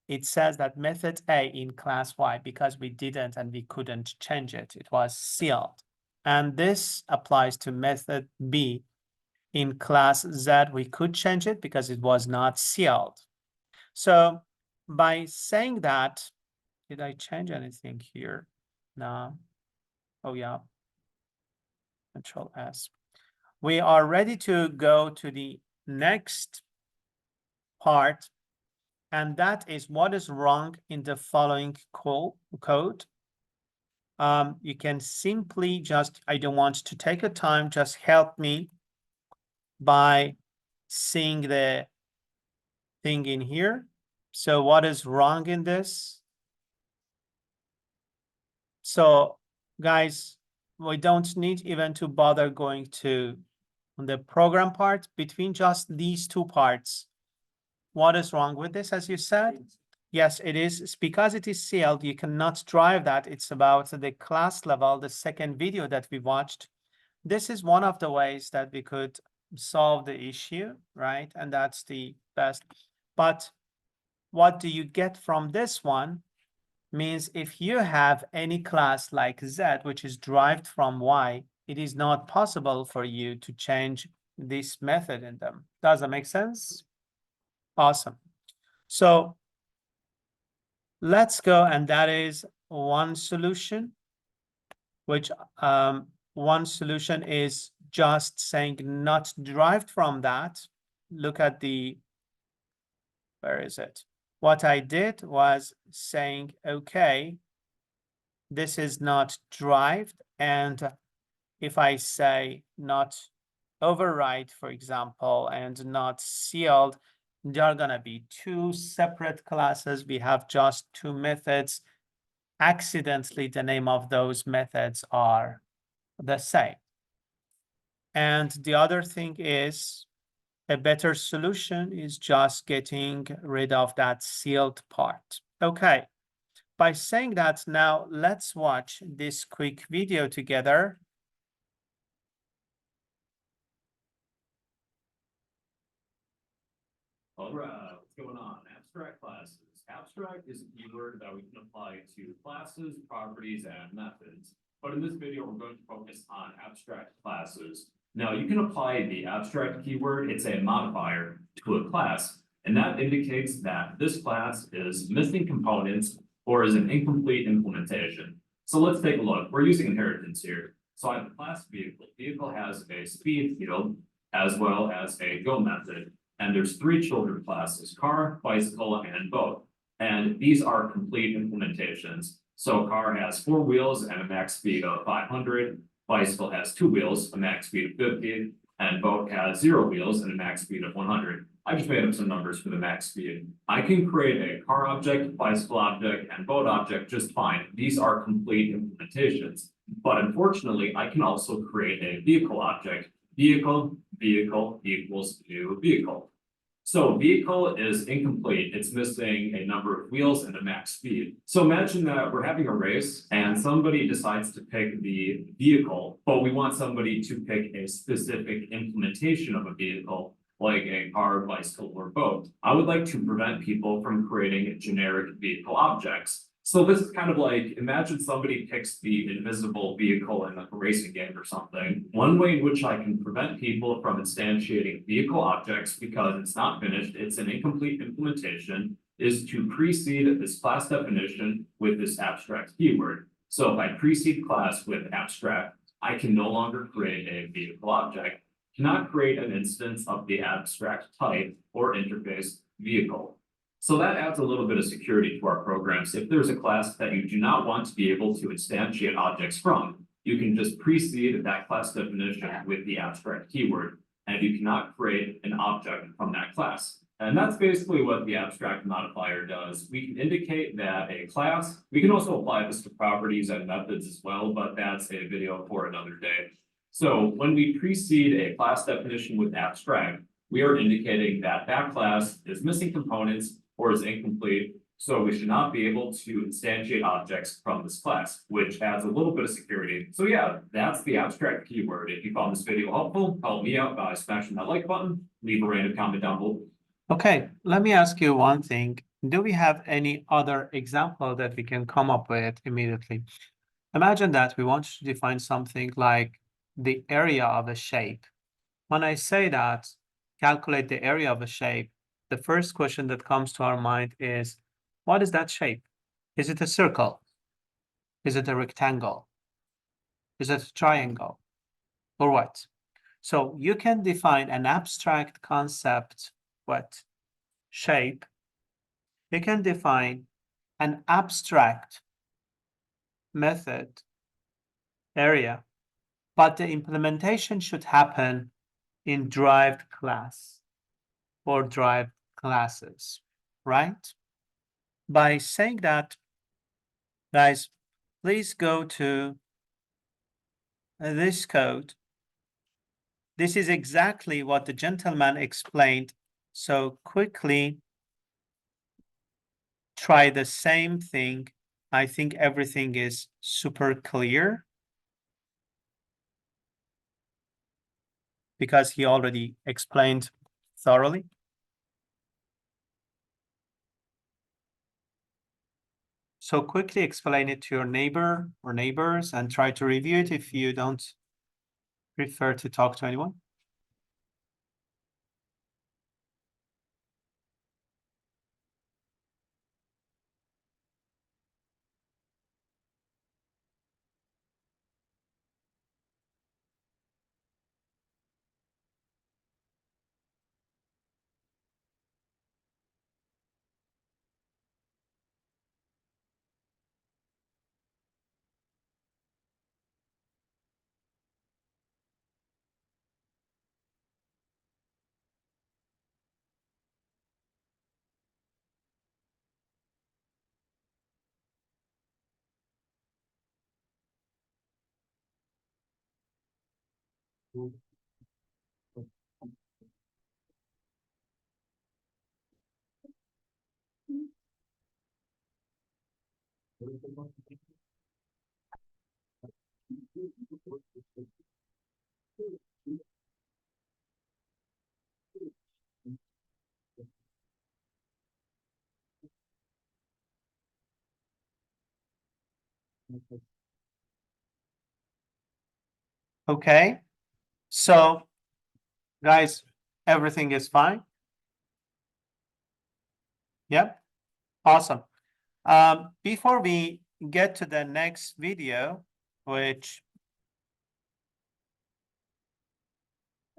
it says that method A in class Y because we didn't and we couldn't change it. It was sealed. And this applies to method B in class Z. We could change it because it was not sealed. So by saying that, did I change anything here? No. Oh yeah. Control S. We are ready to go to the next part, and that is what is wrong in the following code. You can simply just, I don't want to take a time, just help me by seeing the thing in here. So what is wrong in this? So guys, we don't need even to bother going to the program part. Between just these two parts, what is wrong with this, as you said? Yes, it is. It's because it is sealed, you cannot drive that. It's about the class level, the second video that we watched. This is one of the ways that we could solve the issue, right? And that's the best. But what do you get from this one? Means if you have any class like Z, which is derived from Y, it is not possible for you to change this method in them. Does that make sense? Awesome. So let's go, and that is one solution, which one solution is just saying not derived from that. Look at the, where is it? What I did was saying, okay, this is not derived, and if I say not override, for example, and not sealed, there are gonna be two separate classes. We have just two methods. Accidentally, the name of those methods are the same. And the other thing is, a better solution is just getting rid of that sealed part. Okay, by saying that, now let's watch this quick video together. All right, what's going on? Abstract classes. Abstract is a keyword that we can apply to classes, properties, and methods. But in this video, we're going to focus on abstract classes. Now, you can apply the abstract keyword, it's a modifier, to a class, and that indicates that this class is missing components or is an incomplete implementation. So let's take a look. We're using inheritance here. So I have a class vehicle. Vehicle has a speed field as well as a go method. And there's three children classes, car, bicycle, and boat. And these are complete implementations. So car has 4 wheels and a max speed of 500. Bicycle has 2 wheels, a max speed of 50. And boat has 0 wheels and a max speed of 100. I just made up some numbers for the max speed. I can create a car object, bicycle object, and boat object just fine. These are complete implementations. But unfortunately, I can also create a vehicle object. Vehicle equals new vehicle. So vehicle is incomplete. It's missing a number of wheels and a max speed. So imagine that we're having a race and somebody decides to pick the vehicle, but we want somebody to pick a specific implementation of a vehicle, like a car, bicycle, or boat. I would like to prevent people from creating generic vehicle objects. So this is kind of like, imagine somebody picks the invisible vehicle in like a racing game or something. One way in which I can prevent people from instantiating vehicle objects because it's not finished, it's an incomplete implementation, is to precede this class definition with this abstract keyword. So if I precede class with abstract, I can no longer create a vehicle object, cannot create an instance of the abstract type or interface vehicle. So that adds a little bit of security to our programs. If there's a class that you do not want to be able to instantiate objects from, you can just precede that class definition with the abstract keyword, and you cannot create an object from that class. And that's basically what the abstract modifier does. We can indicate that a class, we can also apply this to properties and methods as well, but that's a video for another day. So when we precede a class definition with abstract, we are indicating that that class is missing components or is incomplete, so we should not be able to instantiate objects from this class, which adds a little bit of security. So yeah, that's the abstract keyword. If you found this video helpful, help me out by smashing that like button, leave a random comment down below. Okay, let me ask you one thing. Do we have any other example that we can come up with immediately? Imagine that we want to define something like the area of a shape. When I say that, calculate the area of a shape, the first question that comes to our mind is, what is that shape? Is it a circle? Is it a rectangle? Is it a triangle? Or what? So you can define an abstract concept, what? Shape. You can define an abstract method, area, but the implementation should happen in derived class or derived classes, right? By saying that, guys, please go to this code. This is exactly what the gentleman explained. So quickly try the same thing. I think everything is super clear because he already explained thoroughly. So quickly explain it to your neighbor or neighbors and try to review it if you don't prefer to talk to anyone. Okay, so guys, everything is fine? Yep, awesome. Before we get to the next video, which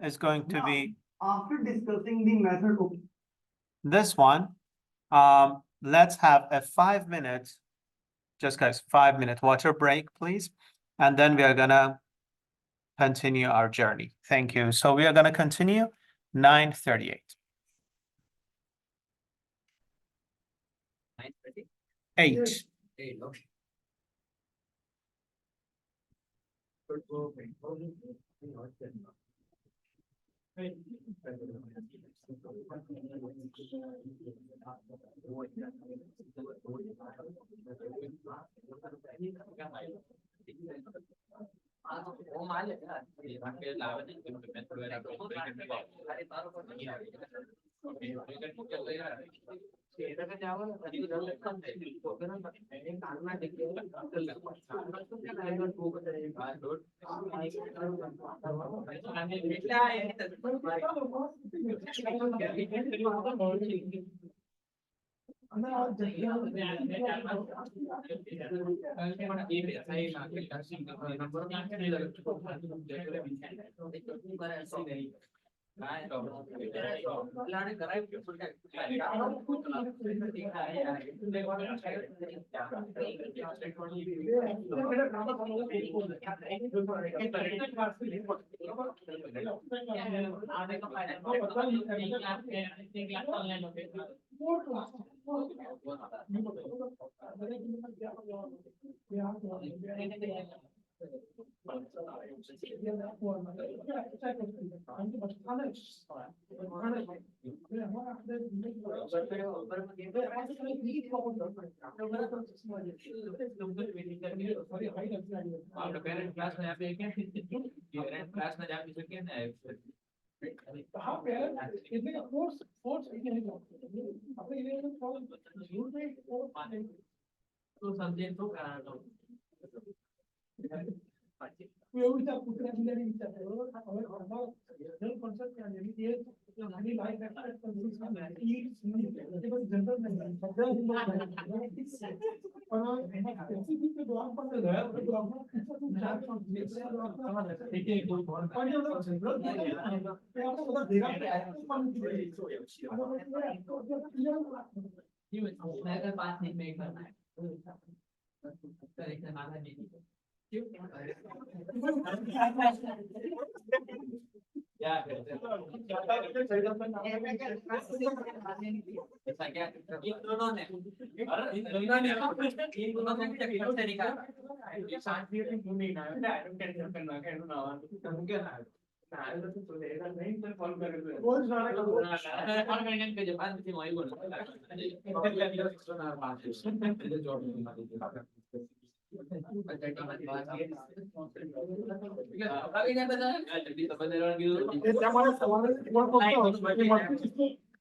is going to be After discussing the method of this one, let's have a 5 minutes, just guys, 5 minute water break, please. And then we are gonna continue our journey. Thank you. So we are gonna continue 9:38. 8.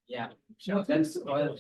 Yeah, sure. That's all.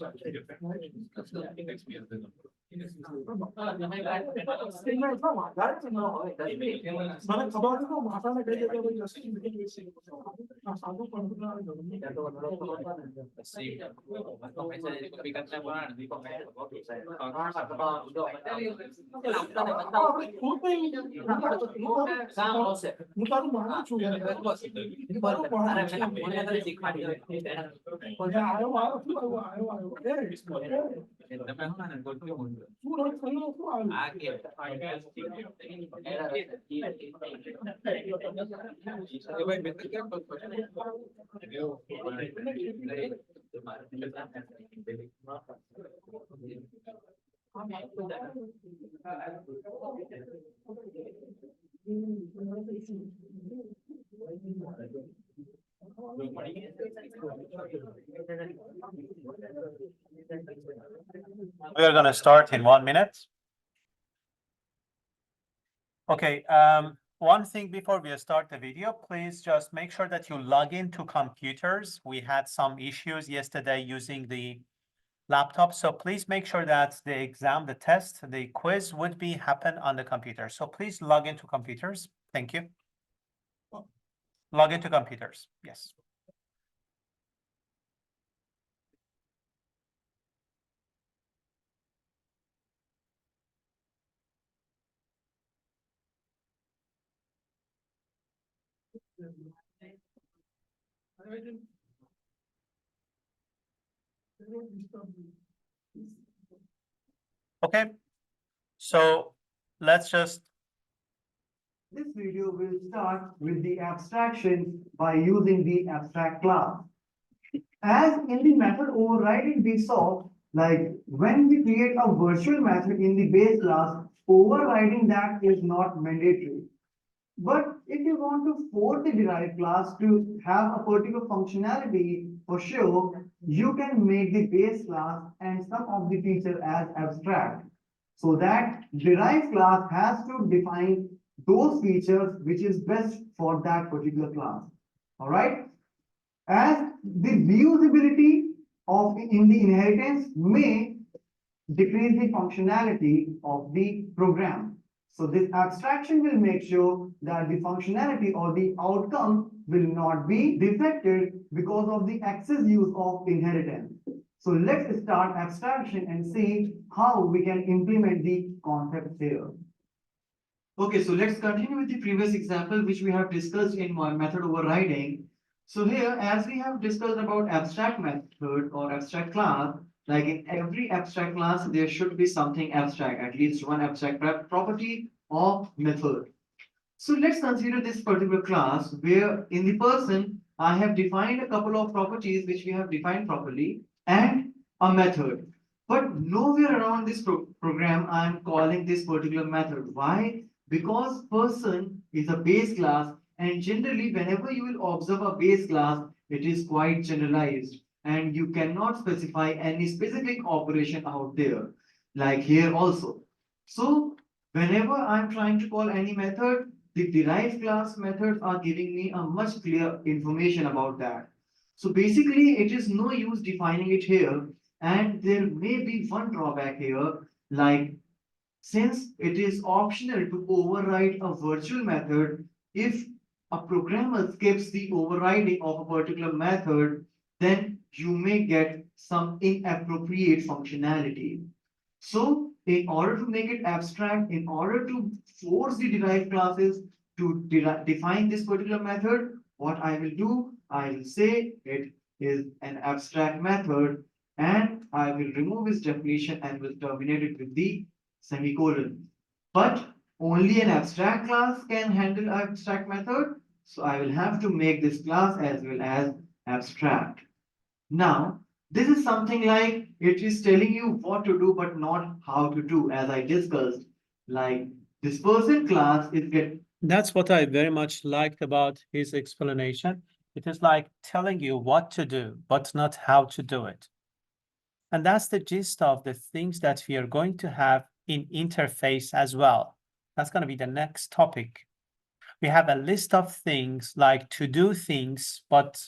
We are going to start in 1 minute. Okay, one thing before we start the video, please just make sure that you log into computers. We had some issues yesterday using the laptop, so please make sure that the exam, the test, the quiz would be happen on the computer. So please log into computers. Thank you. Log into computers, yes. Okay, so let's just This video will start with the abstraction by using the abstract class. As in the method overriding we saw, like when we create a virtual method in the base class, overriding that is not mandatory. But if you want to force the derived class to have a particular functionality, for sure, you can make the base class and some of the features as abstract. So that derived class has to define those features which is best for that particular class. All right. As the reusability of in the inheritance may decrease the functionality of the program. So this abstraction will make sure that the functionality or the outcome will not be defected because of the excess use of inheritance. So let's start abstraction and see how we can implement the concepts here. Okay, so let's continue with the previous example which we have discussed in method overriding. So here, as we have discussed about abstract method or abstract class, like in every abstract class, there should be something abstract, at least one abstract property or method. So let's consider this particular class where in the person, I have defined a couple of properties which we have defined properly and a method. But nowhere around this program, I am calling this particular method. Why? Because person is a base class, and generally whenever you will observe a base class, it is quite generalized and you cannot specify any specific operation out there, like here also. So whenever I'm trying to call any method, the derived class methods are giving me a much clear information about that. So basically it is no use defining it here, and there may be one drawback here, like since it is optional to override a virtual method, if a programmer skips the overriding of a particular method, then you may get some inappropriate functionality. So in order to make it abstract, in order to force the derived classes to define this particular method, what I will do, I will say it is an abstract method, and I will remove its definition and will terminate it with the semicolon. But only an abstract class can handle abstract method, so I will have to make this class as well as abstract. Now, this is something like it is telling you what to do but not how to do, as I discussed. Like this person class is get. That's what I very much liked about his explanation. It is like telling you what to do, but not how to do it. And that's the gist of the things that we are going to have in interface as well. That's going to be the next topic. We have a list of things like to do things, but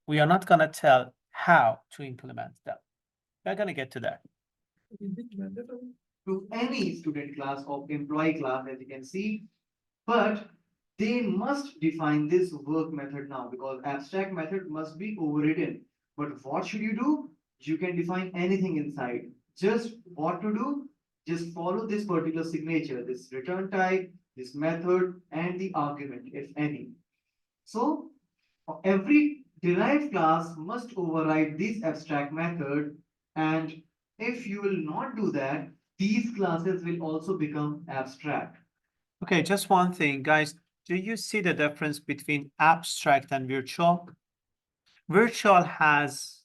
we are not going to tell how to implement them. We're going to get to that. Is it mandatory to any student class or employee class, as you can see, but they must define this work method now because abstract method must be overridden. But what should you do? You can define anything inside. Just what to do? Just follow this particular signature, this return type, this method, and the argument, if any. So every derived class must override this abstract method, and if you will not do that, these classes will also become abstract. Okay, just one thing, guys. Do you see the difference between abstract and virtual? Virtual has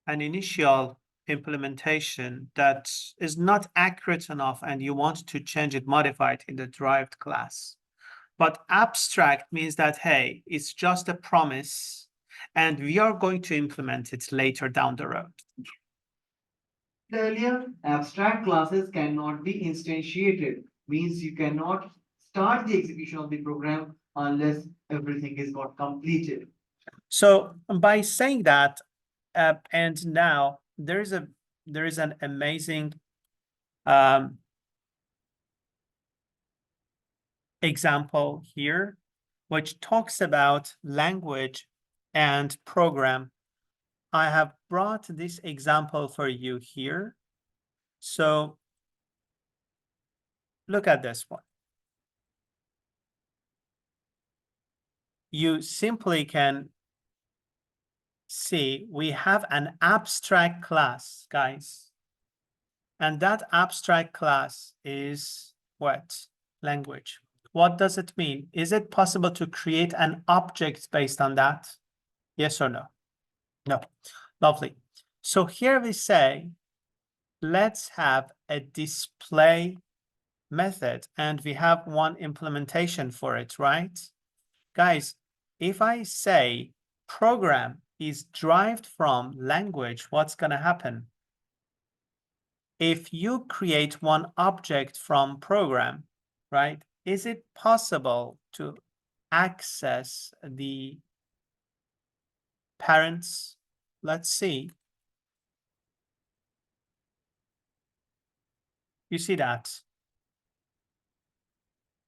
an initial implementation that is not accurate enough and you want to change it, modify it in the derived class. But abstract means that, hey, it's just a promise and we are going to implement it later down the road. Earlier, abstract classes cannot be instantiated, means you cannot start the execution of the program unless everything is got completed. So by saying that, and now there is an amazing example here, which talks about language and program. I have brought this example for you here. So look at this one. You simply can see we have an abstract class, guys. And that abstract class is what? Language. What does it mean? Is it possible to create an object based on that? Yes or no? No. Lovely. So here we say, let's have a display method, and we have one implementation for it, right? Guys, if I say program is derived from language, what's going to happen? If you create one object from program, right, is it possible to access the parents? Let's see. You see that?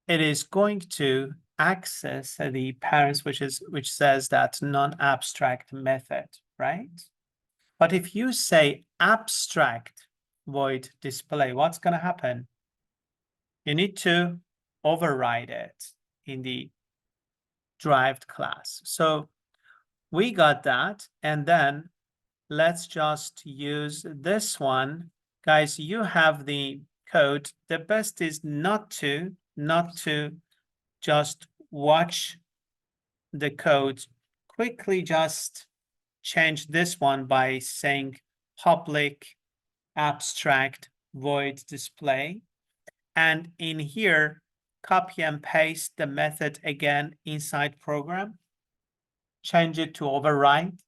It is going to access the parents, which says that non-abstract method, right? But if you say abstract void display, what's going to happen? You need to override it in the derived class. So we got that, and then let's just use this one. Guys, you have the code. The best is not to just watch the code. Quickly just change this one by saying public abstract void display. And in here, copy and paste the method again inside program. Change it to override.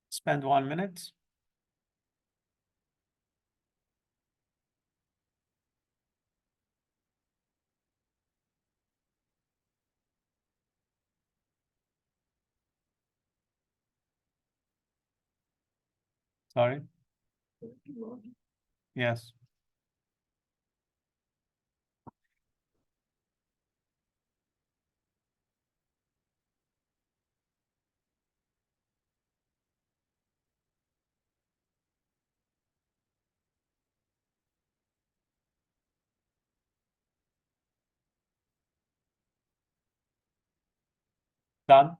Spend 1 minute. Sorry. Yes. Done.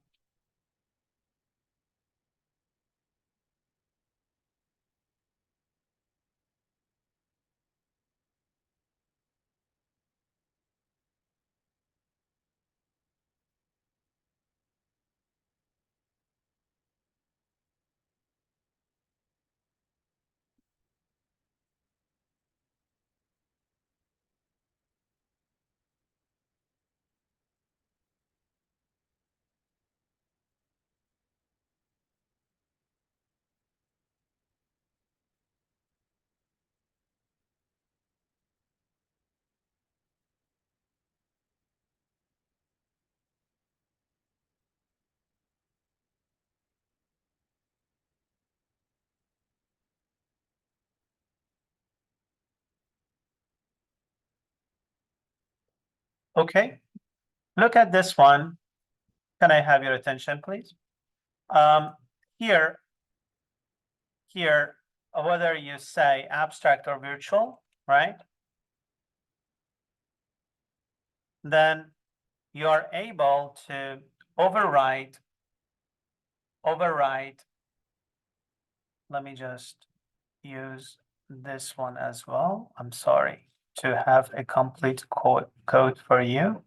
Okay, look at this one. Can I have your attention, please? Here, whether you say abstract or virtual, right? Then you are able to override. Let me just use this one as well. I'm sorry, to have a complete code for you.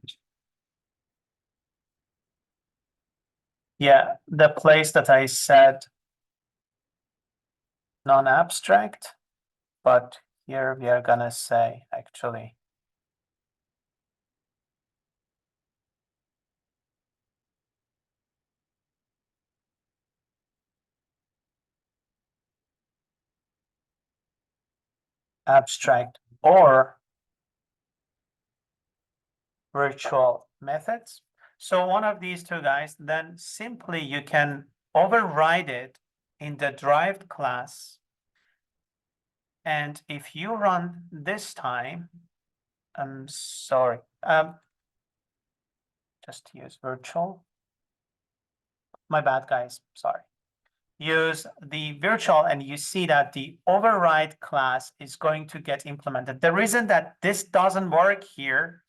Yeah, the place that I said non-abstract, but here we are gonna say actually abstract or virtual methods. So one of these two guys, then simply you can override it in the derived class. And if you run this time, I'm sorry, just use virtual. My bad, guys, sorry. Use the virtual and you see that the override class is going to get implemented. The reason that this doesn't work here,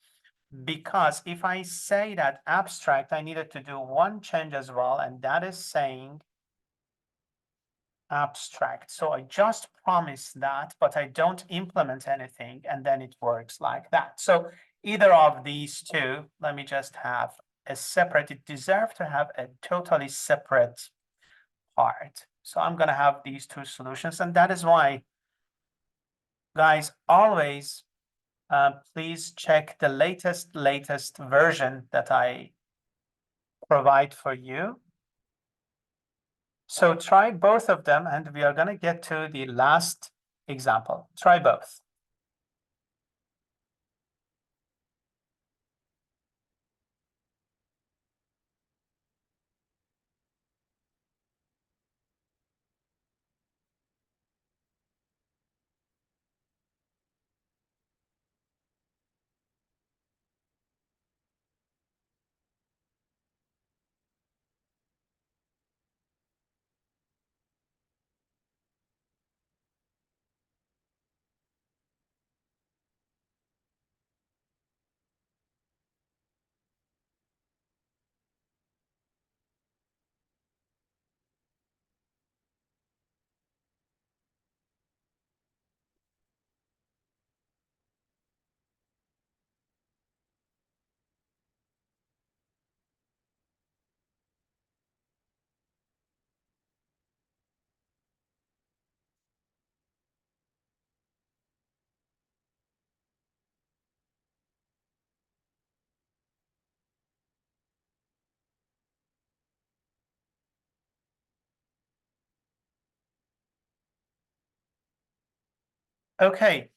because if I say that abstract, I needed to do one change as well, and that is saying abstract. So I just promise that, but I don't implement anything, and then it works like that. So either of these two, let me just have a separate, it deserves to have a totally separate part. So I'm gonna have these two solutions, and that is why, guys, always please check the latest version that I provide for you. So try both of them, and we are gonna get to the last example. Try both. Okay.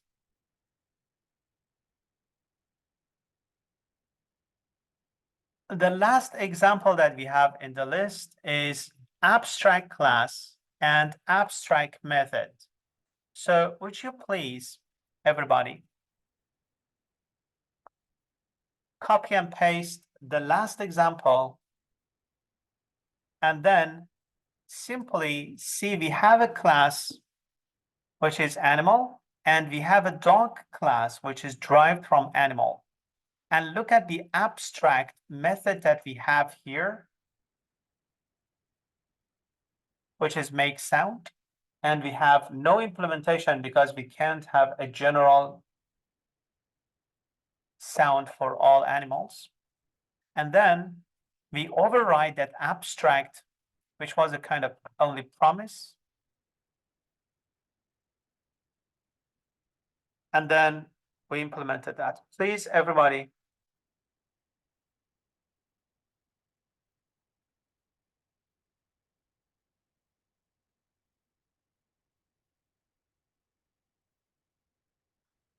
The last example that we have in the list is abstract class and abstract method. So would you please, everybody, copy and paste the last example, and then simply see we have a class which is animal, and we have a dog class which is derived from animal. And look at the abstract method that we have here, which is make sound. And we have no implementation because we can't have a general sound for all animals. And then we override that abstract, which was a kind of only promise. And then we implemented that. Please, everybody.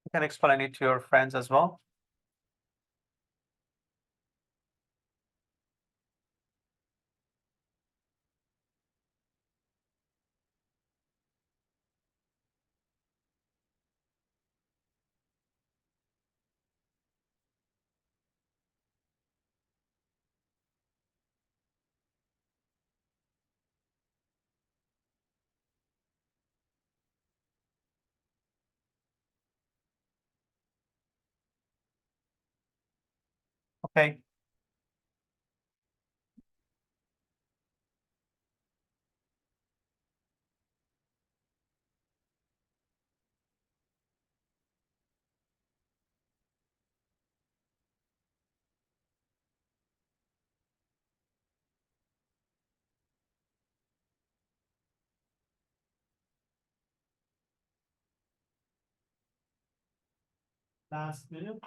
You can explain it to your friends as well. Okay. Last minute.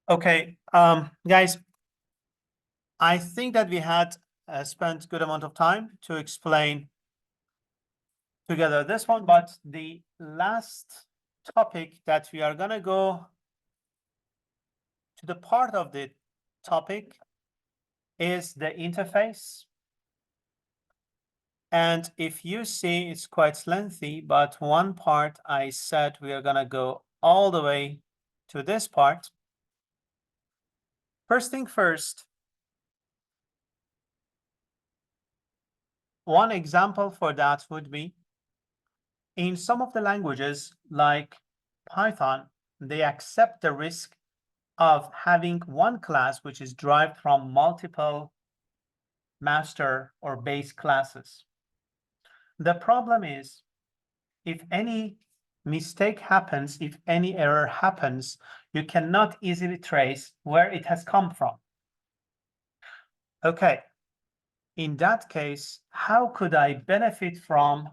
Okay, guys, I think that we had spent good amount of time to explain together this one, but the last topic that we are gonna go to the part of the topic is the interface. And if you see, it's quite lengthy, but one part I said we are gonna go all the way to this part. First thing first, one example for that would be in some of the languages like Python, they accept the risk of having one class which is derived from multiple master or base classes. The problem is if any mistake happens, if any error happens, you cannot easily trace where it has come from. Okay, in that case, how could I benefit from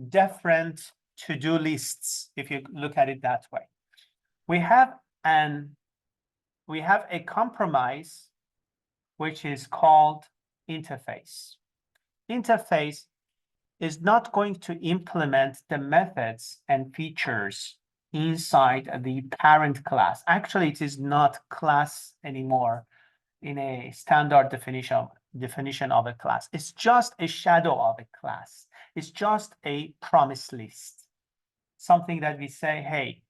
different to-do lists if you look at it that way? We have a compromise which is called interface. Interface is not going to implement the methods and features inside the parent class. Actually, it is not class anymore in a standard definition of a class. It's just a shadow of a class. It's just a promise list. Something that we say, hey,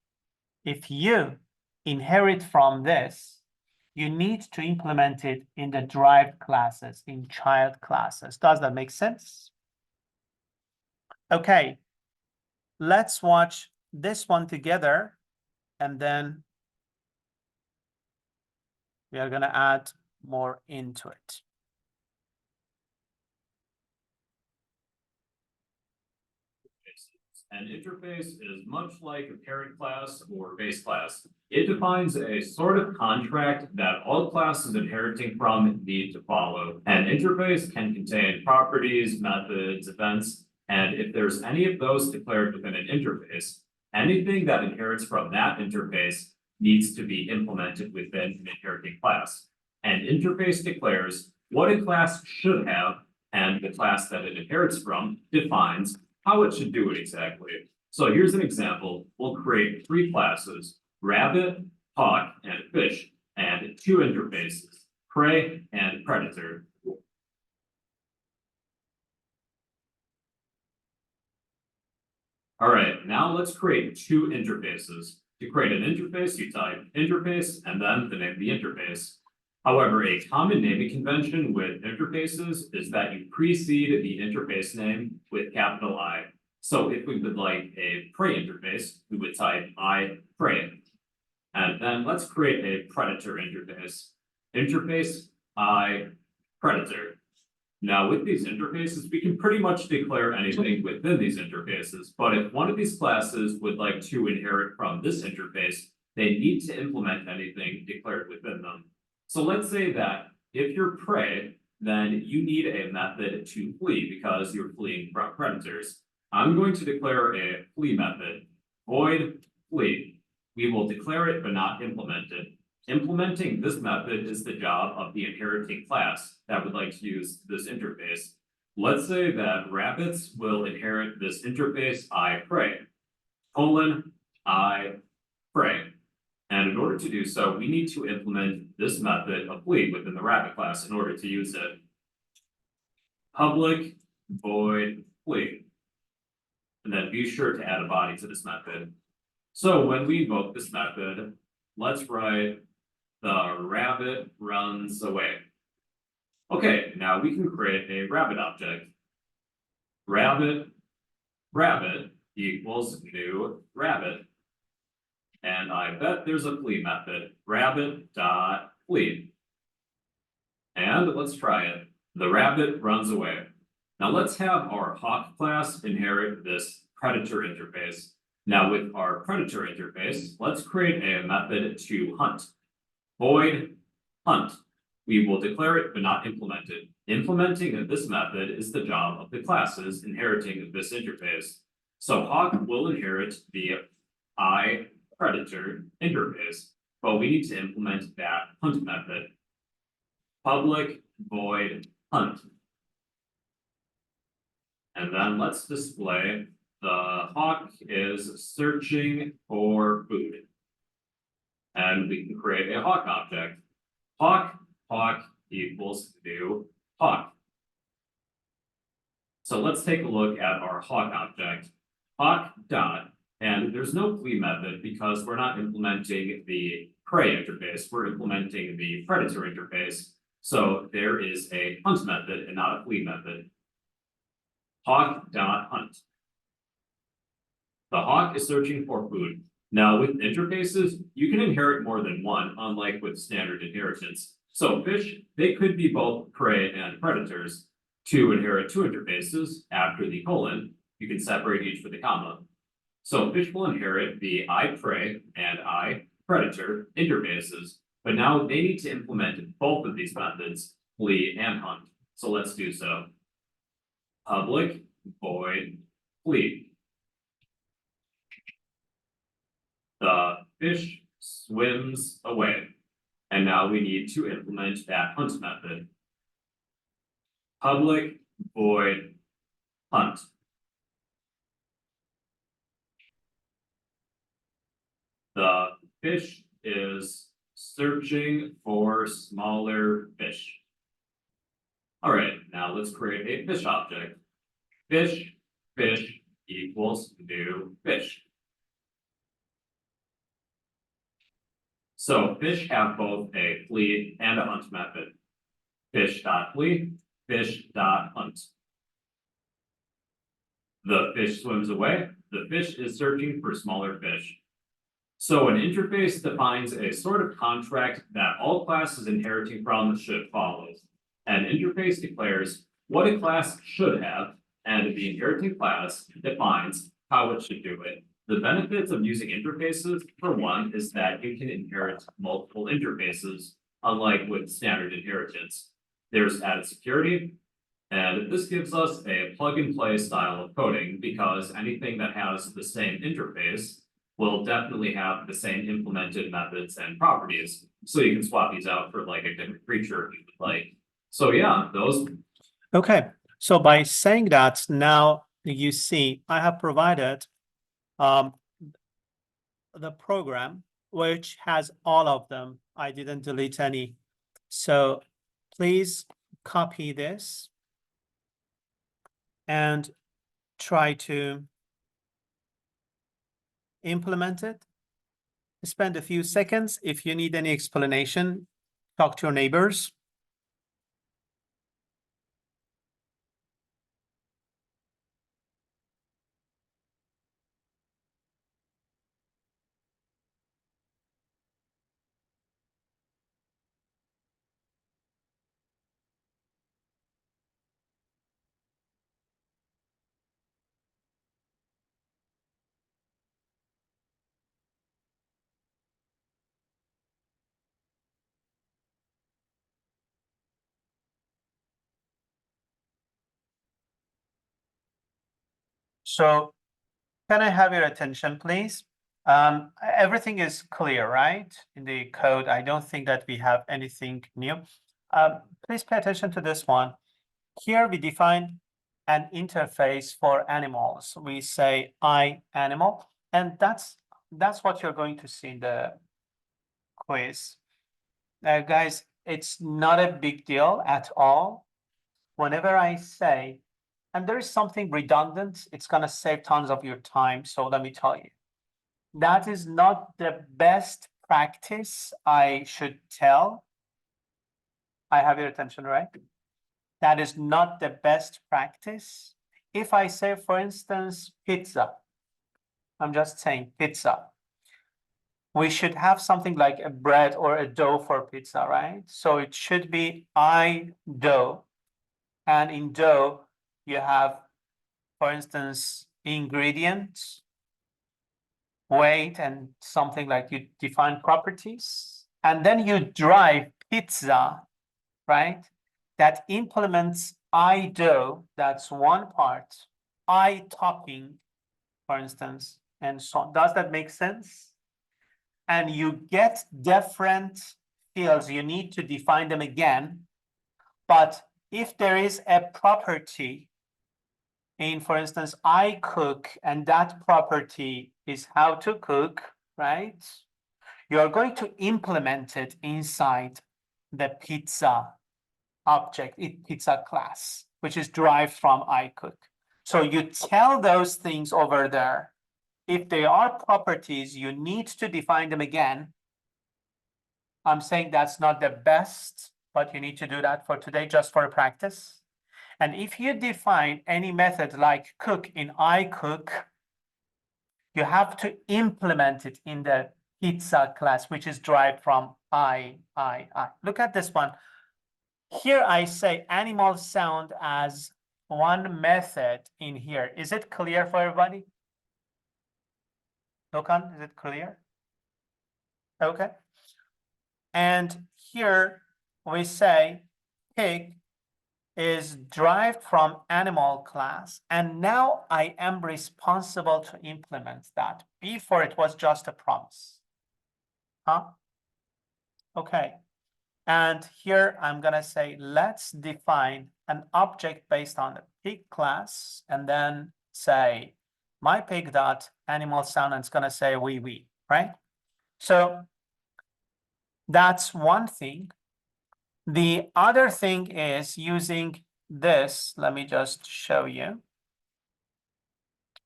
if you inherit from this, you need to implement it in the derived classes, in child classes. Does that make sense? Okay, let's watch this one together, and then we are going to add more into it. An interface is much like a parent class or base class. It defines a sort of contract that all classes inheriting from need to follow. An interface can contain properties, methods, events, and if there's any of those declared within an interface, anything that inherits from that interface needs to be implemented within an inheriting class. An interface declares what a class should have, and the class that it inherits from defines how it should do it exactly. So here's an example. We'll create 3 classes, rabbit, hawk, and fish, and 2 interfaces, prey and predator. All right, now let's create 2 interfaces. To create an interface, you type interface and then the name of the interface. However, a common naming convention with interfaces is that you precede the interface name with capital I. So if we would like a prey interface, we would type I prey. And then let's create a predator interface. Interface I predator. Now with these interfaces, we can pretty much declare anything within these interfaces, but if one of these classes would like to inherit from this interface, they need to implement anything declared within them. So let's say that if you're prey, then you need a method to flee because you're fleeing from predators. I'm going to declare a flee method, void flee. We will declare it but not implement it. Implementing this method is the job of the inheriting class that would like to use this interface. Let's say that rabbits will inherit this interface I prey, I prey. And in order to do so, we need to implement this method of flee within the rabbit class in order to use it. Public void flee. and then be sure to add a body to this method. So when we invoke this method, let's write the rabbit runs away. Okay, now we can create a rabbit object. Rabbit equals new rabbit. And I bet there's a flee method, rabbit.flee. And let's try it. The rabbit runs away. Now let's have our hawk class inherit this predator interface. Now with our predator interface, let's create a method to hunt. Void hunt. We will declare it but not implement it. Implementing this method is the job of the classes inheriting this interface. So hawk will inherit the predator interface, but we need to implement that hunt method. Public void hunt. And then let's display the hawk is searching for food. And we can create a hawk object. Hawk equals new hawk. So let's take a look at our hawk object. Hawk dot, and there's no flee method because we're not implementing the prey interface, we're implementing the predator interface. So there is a hunt method and not a flee method. Hawk dot hunt. The hawk is searching for food. Now with interfaces, you can inherit more than one, unlike with standard inheritance. So fish, they could be both prey and predators. To inherit two interfaces after the colon, you can separate each with a comma. So fish will inherit the I prey and I predator interfaces, but now they need to implement both of these methods, flee and hunt. So let's do so. Public void flee. The fish swims away. And now we need to implement that hunt method. Public void hunt. The fish is searching for smaller fish. All right, now let's create a fish object. Fish equals new fish. So fish have both a flee and a hunt method. Fish.flee, fish.hunt. The fish swims away. The fish is searching for smaller fish. So an interface defines a sort of contract that all classes inheriting from should follow. An interface declares what a class should have, and the inheriting class defines how it should do it. The benefits of using interfaces, for one, is that you can inherit multiple interfaces, unlike with standard inheritance. There's added security, and this gives us a plug-and-play style of coding because anything that has the same interface will definitely have the same implemented methods and properties. So you can swap these out for like a different creature if you would like. So yeah, those. Okay, so by saying that, now you see I have provided the program which has all of them. I didn't delete any. So please copy this and try to implement it. Spend a few seconds. If you need any explanation, talk to your neighbors. So can I have your attention, please? Everything is clear, right? In the code, I don't think that we have anything new. Please pay attention to this one. Here we define an interface for animals. We say I animal, and that's what you're going to see in the quiz. Guys, it's not a big deal at all. Whenever I say and there is something redundant, it's gonna save tons of your time, so let me tell you. That is not the best practice I should tell. I have your attention, right? That is not the best practice. If I say, for instance, pizza, I'm just saying pizza. We should have something like a bread or a dough for pizza, right? So it should be I dough. And in dough, you have, for instance, ingredients, weight, and something like you define properties. And then you drive pizza, right? That implements I dough, that's one part, I topping, for instance, and so on. Does that make sense? And you get different fields, you need to define them again. But if there is a property in, for instance, I cook, and that property is how to cook, right? You're going to implement it inside the pizza object, pizza class, which is derived from I cook. So you tell those things over there. If they are properties, you need to define them again. I'm saying that's not the best, but you need to do that for today just for practice. And if you define any method like cook in I cook, you have to implement it in the pizza class, which is derived from I. Look at this one. Here I say animal sound as one method in here. Is it clear for everybody? Lokan, is it clear? Okay. And here we say pig is derived from animal class, and now I am responsible to implement that. Before it was just a promise. Huh? Okay. And here I'm gonna say, let's define an object based on the pig class, and then say my pig dot animal sound, and it's gonna say wee, right? So that's one thing. The other thing is using this. Let me just show you.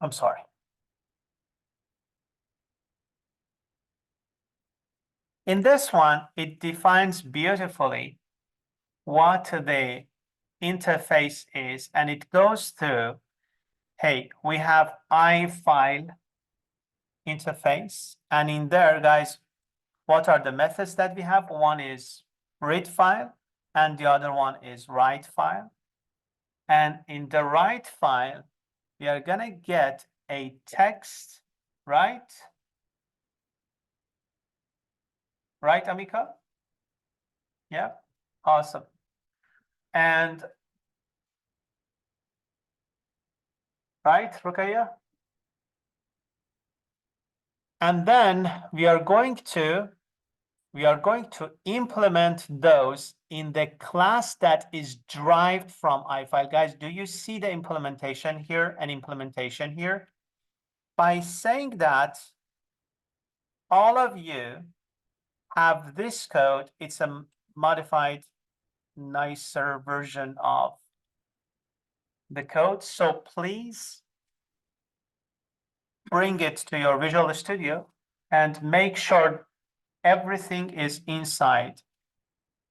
I'm sorry. In this one, it defines beautifully what the interface is, and it goes through, hey, we have I file interface, and in there, guys, what are the methods that we have? One is read file, and the other one is write file. And in the write file, we are gonna get a text, right? Right, Amika? Yeah, awesome. And right, Rukaya? And then we are going to implement those in the class that is derived from iFile. Guys, do you see the implementation here and implementation here? By saying that, all of you have this code. It's a modified, nicer version of the code. So please bring it to your Visual Studio and make sure everything is inside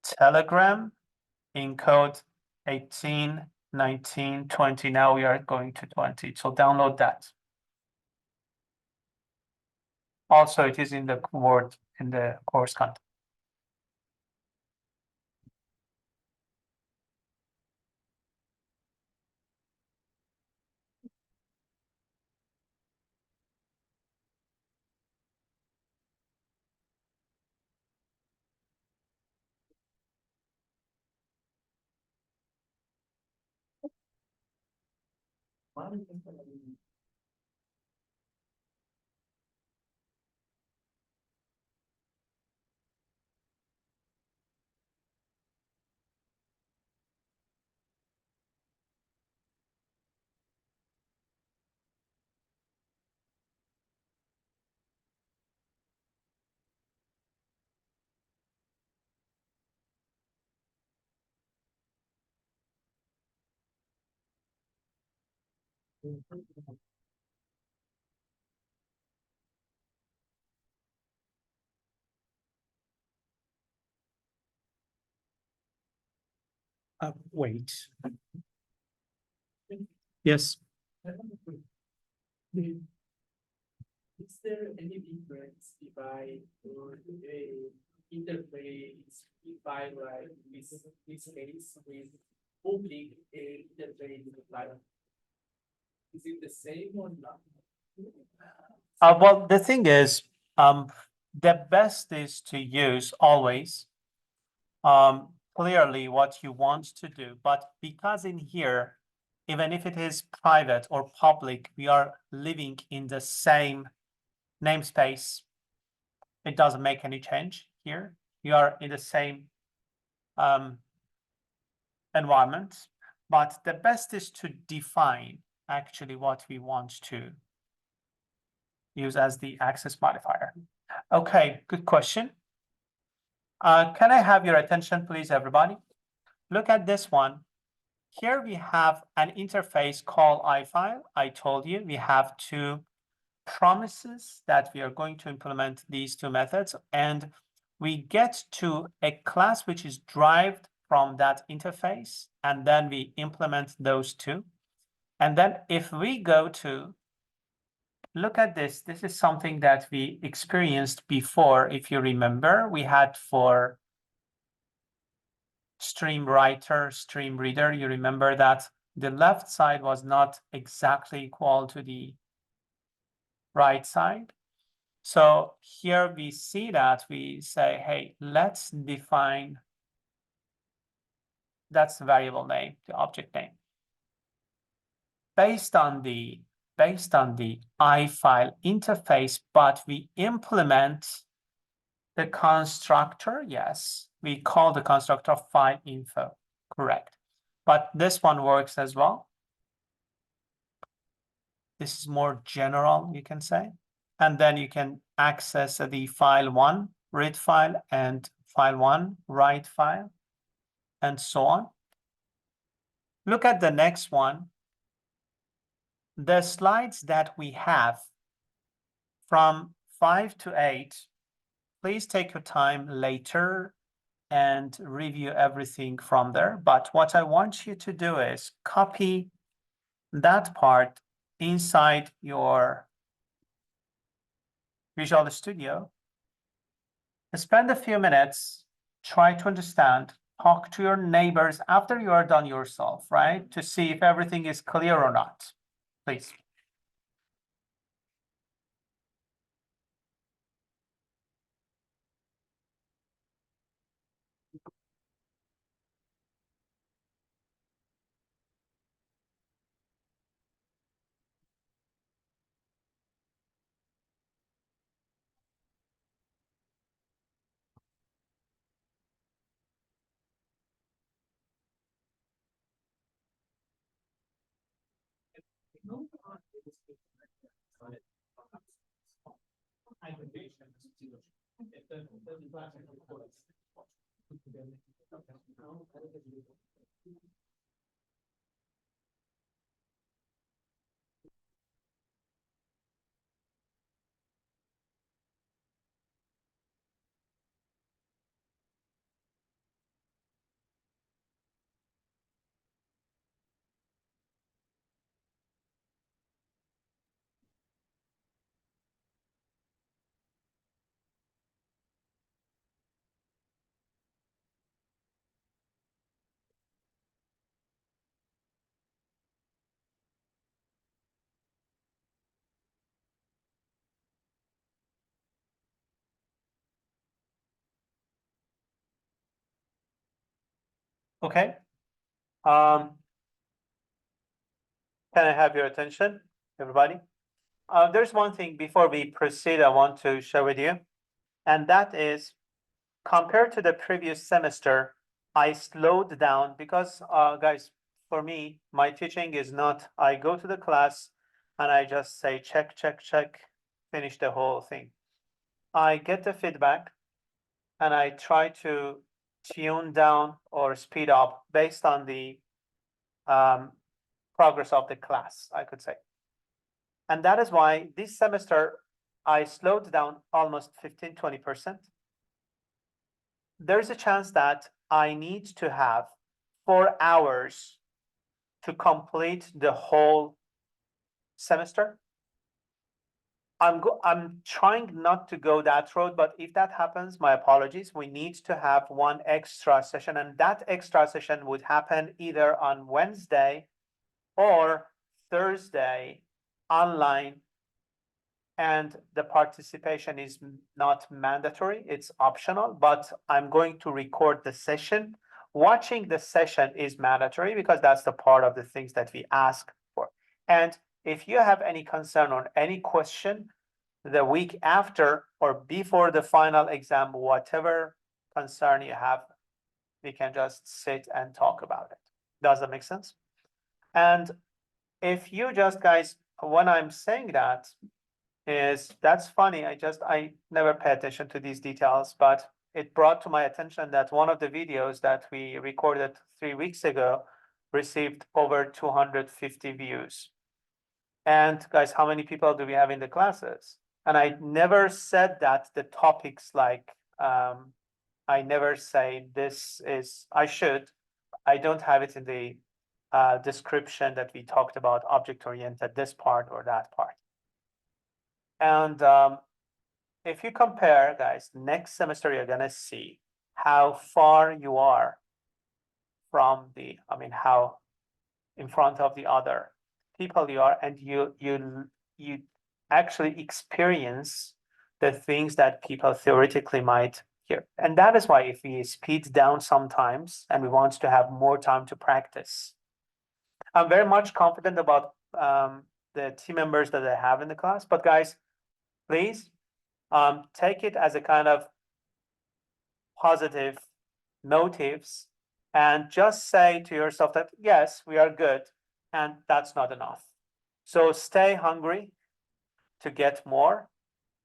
Telegram in code 18, 19, 20. Now we are going to 20. So download that. Also, it is in the Word in the course content. Wait. Yes. Is there any difference if I do a interface, if I write this case with public interface like, is it the same or not? Well, the thing is, the best is to use always clearly what you want to do, but because in here, even if it is private or public, we are living in the same namespace. It doesn't make any change here. You are in the same environment, but the best is to define actually what we want to use as the access modifier. Okay, good question. Can I have your attention, please, everybody? Look at this one. Here we have an interface called iFile. I told you we have two promises that we are going to implement these two methods, and we get to a class which is derived from that interface, and then we implement those two. And then if we go to look at this, this is something that we experienced before. If you remember, we had for stream writer, stream reader, you remember that the left side was not exactly equal to the right side. So here we see that we say, hey, let's define, that's the variable name, the object name. Based on the iFile interface, but we implement the constructor, yes, we call the constructor file info, correct. But this one works as well. This is more general, you can say. And then you can access the file one, read file, and file one, write file, and so on. Look at the next one. The slides that we have from 5 to 8, please take your time later and review everything from there. But what I want you to do is copy that part inside your Visual Studio. Spend a few minutes, try to understand, talk to your neighbors after you are done yourself, right? To see if everything is clear or not, please. Okay. Can I have your attention, everybody? There's one thing before we proceed I want to share with you, and that is compared to the previous semester, I slowed down because, guys, for me, my teaching is not, I go to the class and I just say, check, check, check, finish the whole thing. I get the feedback and I try to tune down or speed up based on the progress of the class, I could say. And that is why this semester I slowed down almost 15-20%. There's a chance that I need to have 4 hours to complete the whole semester. I'm trying not to go that road, but if that happens, my apologies. We need to have one extra session, and that extra session would happen either on Wednesday or Thursday online. And the participation is not mandatory, it's optional, but I'm going to record the session. Watching the session is mandatory because that's the part of the things that we ask for. And if you have any concern or any question the week after or before the final exam, whatever concern you have, we can just sit and talk about it. Does that make sense? And if you just guys, when I'm saying that, that's funny. I never pay attention to these details, but it brought to my attention that one of the videos that we recorded 3 weeks ago received over 250 views. And guys, how many people do we have in the classes? And I never said that the topics like, I never say this is, I don't have it in the description that we talked about object-oriented, this part or that part. And if you compare, guys, next semester, you're gonna see how far you are from how in front of the other people you are, and you actually experience the things that people theoretically might hear. And that is why if we speed down sometimes and we want to have more time to practice, I'm very much confident about the team members that I have in the class. But guys, please take it as a kind of positive motives and just say to yourself that, yes, we are good, and that's not enough. So stay hungry to get more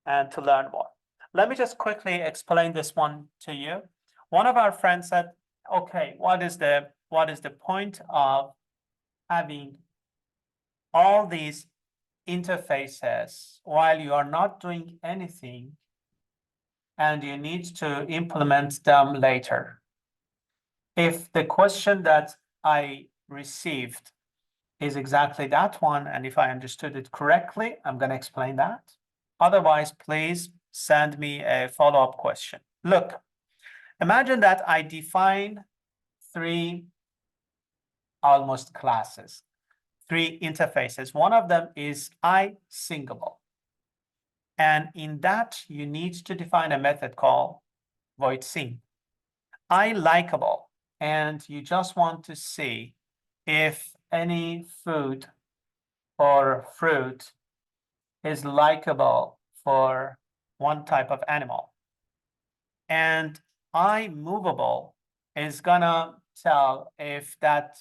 and to learn more. Let me just quickly explain this one to you. One of our friends said, okay, what is the point of having all these interfaces while you are not doing anything and you need to implement them later? If the question that I received is exactly that one, and if I understood it correctly, I'm going to explain that. Otherwise, please send me a follow-up question. Look, imagine that I define 3 almost classes, 3 interfaces. One of them is I-singable. And in that, you need to define a method called void sing. I-likable, and you just want to see if any food or fruit is likable for one type of animal. And I-movable is gonna tell if that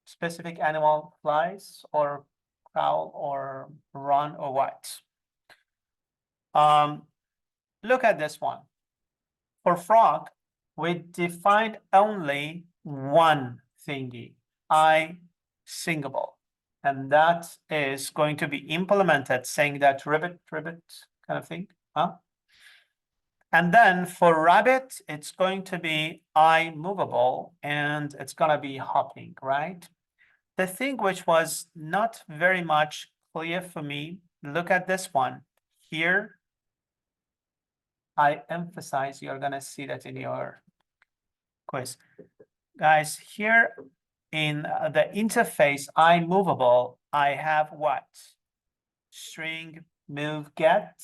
specific animal flies or prowl or run or what. Look at this one. For frog, we defined only one thingy, I-singable. And that is going to be implemented saying that ribbit kind of thing, huh? And then for rabbit, it's going to be I-movable and it's gonna be hopping, right? The thing which was not very much clear for me, look at this one. Here, I emphasize, you're gonna see that in your quiz. Guys, here in the interface I-movable, I have what? String move get.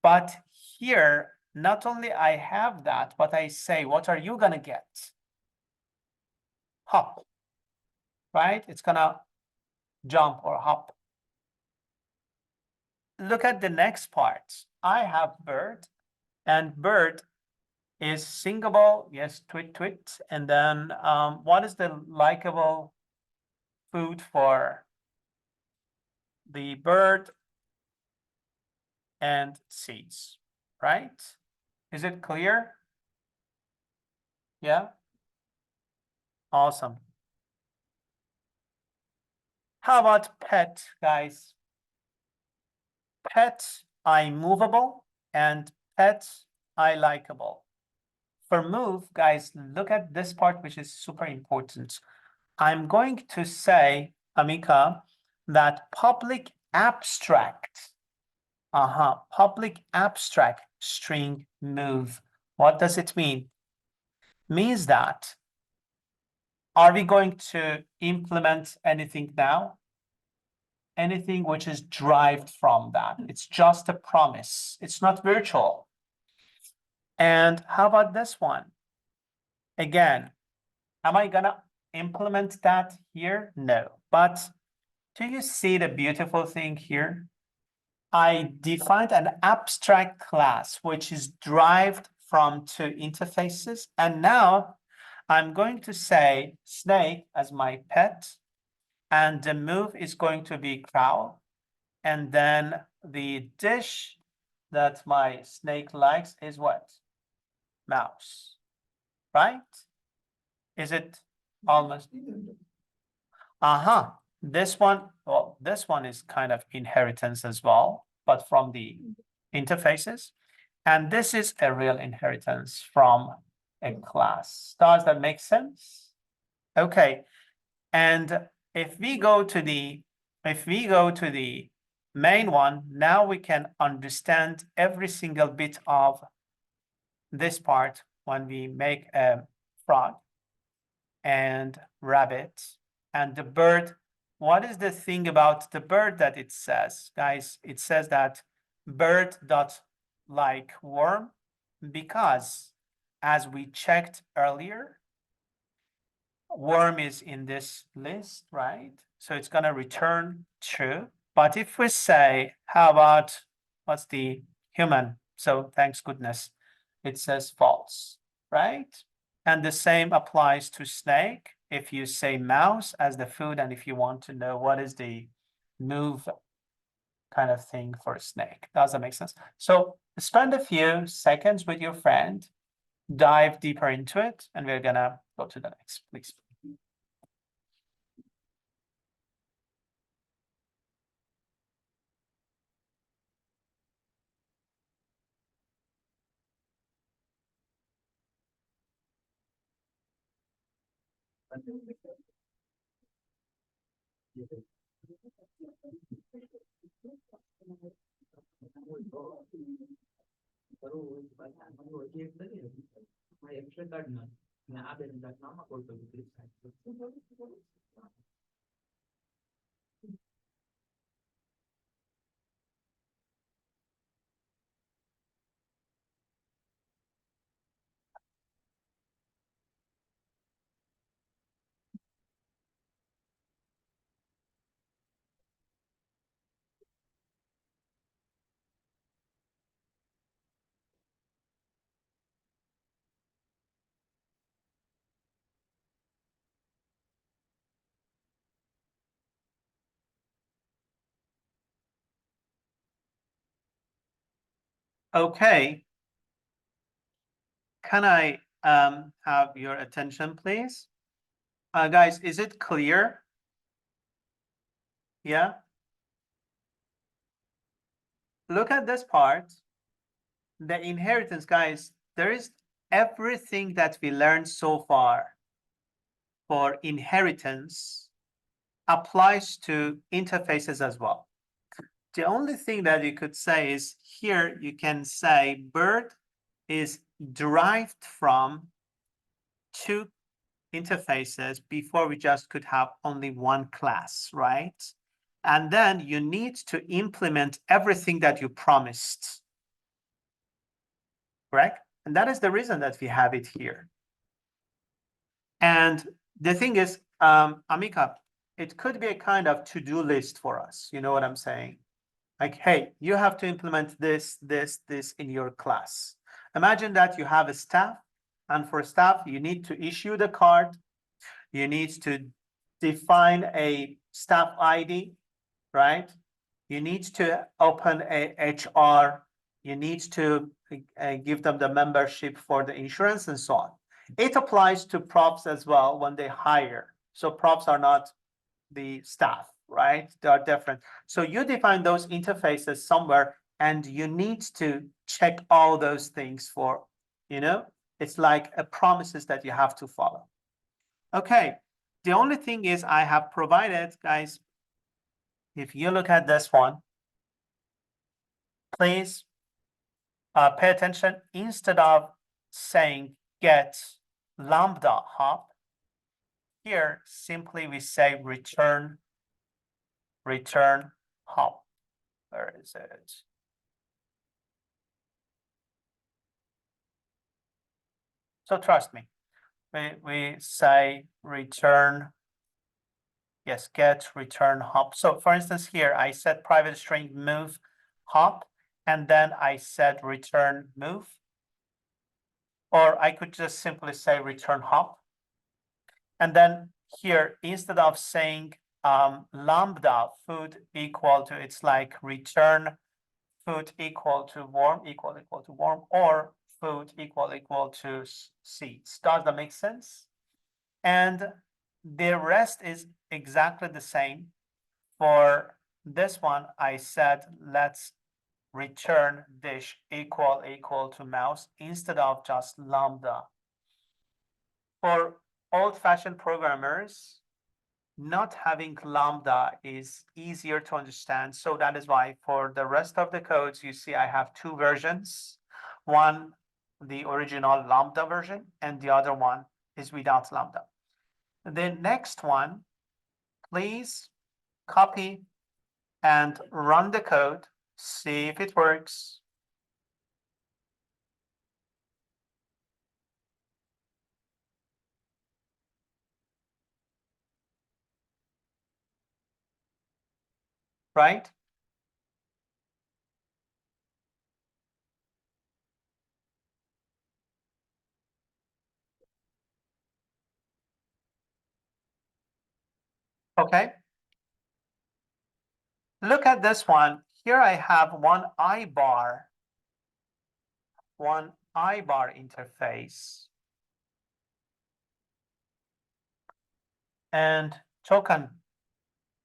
But here, not only I have that, but I say, what are you gonna get? Hop, right? It's gonna jump or hop. Look at the next part. I have bird, and bird is singable, yes, twit twit. And then what is the likable food for the bird and seeds, right? Is it clear? Yeah? Awesome. How about pet, guys? Pet, I movable, and pet, I likable. For move, guys, look at this part, which is super important. I'm going to say, Amika, that public abstract, public abstract string move. What does it mean? Means that, are we going to implement anything now? Anything which is derived from that. It's just a promise. It's not virtual. And how about this one? Again, am I gonna implement that here? No. But do you see the beautiful thing here? I defined an abstract class which is derived from two interfaces. And now I'm going to say snake as my pet. And the move is going to be crowd. And then the dish that my snake likes is what? Mouse, right? Is it almost? This one, well, this one is kind of inheritance as well, but from the interfaces. And this is a real inheritance from a class. Does that make sense? Okay. And if we go to the main one, now we can understand every single bit of this part when we make a frog and rabbit and the bird. What is the thing about the bird that it says? Guys, it says that bird dot like worm, because as we checked earlier, worm is in this list, right? So it's going to return true. But if we say, how about what's the human? So thanks goodness, it says false, right? And the same applies to snake. If you say mouse as the food, and if you want to know what is the move kind of thing for a snake, does that make sense? So spend a few seconds with your friend, dive deeper into it, and we're gonna go to the next, please. Okay. Can I have your attention, please? Guys, is it clear? Yeah. Look at this part. The inheritance, guys, there is everything that we learned so far for inheritance applies to interfaces as well. The only thing that you could say is here you can say bird is derived from two interfaces. Before we just could have only one class, right? And then you need to implement everything that you promised, correct? And that is the reason that we have it here. And the thing is, Amika, it could be a kind of to-do list for us. You know what I'm saying? Like, hey, you have to implement this, this, this in your class. Imagine that you have a staff, and for staff, you need to issue the card. You need to define a staff ID, right? You need to open a HR. You need to give them the membership for the insurance and so on. It applies to props as well when they hire. So props are not the staff, right? They are different. So you define those interfaces somewhere and you need to check all those things for, it's like a promises that you have to follow. Okay, the only thing is I have provided, guys, if you look at this one, please pay attention. Instead of saying get lambda hop, here simply we say return hop. Where is it? So trust me, we say return, yes, get return hop. So for instance, here I said private string move hop, and then I said return move. Or I could just simply say return hop. And then here, instead of saying lambda food equal to, it's like return food equal to warm, equal to warm, or food equal to seeds. Does that make sense? And the rest is exactly the same. For this one, I said, let's return dish equal to mouse instead of just lambda. For old-fashioned programmers, not having lambda is easier to understand. So that is why for the rest of the codes, you see I have two versions. One, the original lambda version, and the other one is without lambda. The next one, please copy and run the code, see if it works. Right? Okay. Look at this one. Here I have one I-bar interface. And token,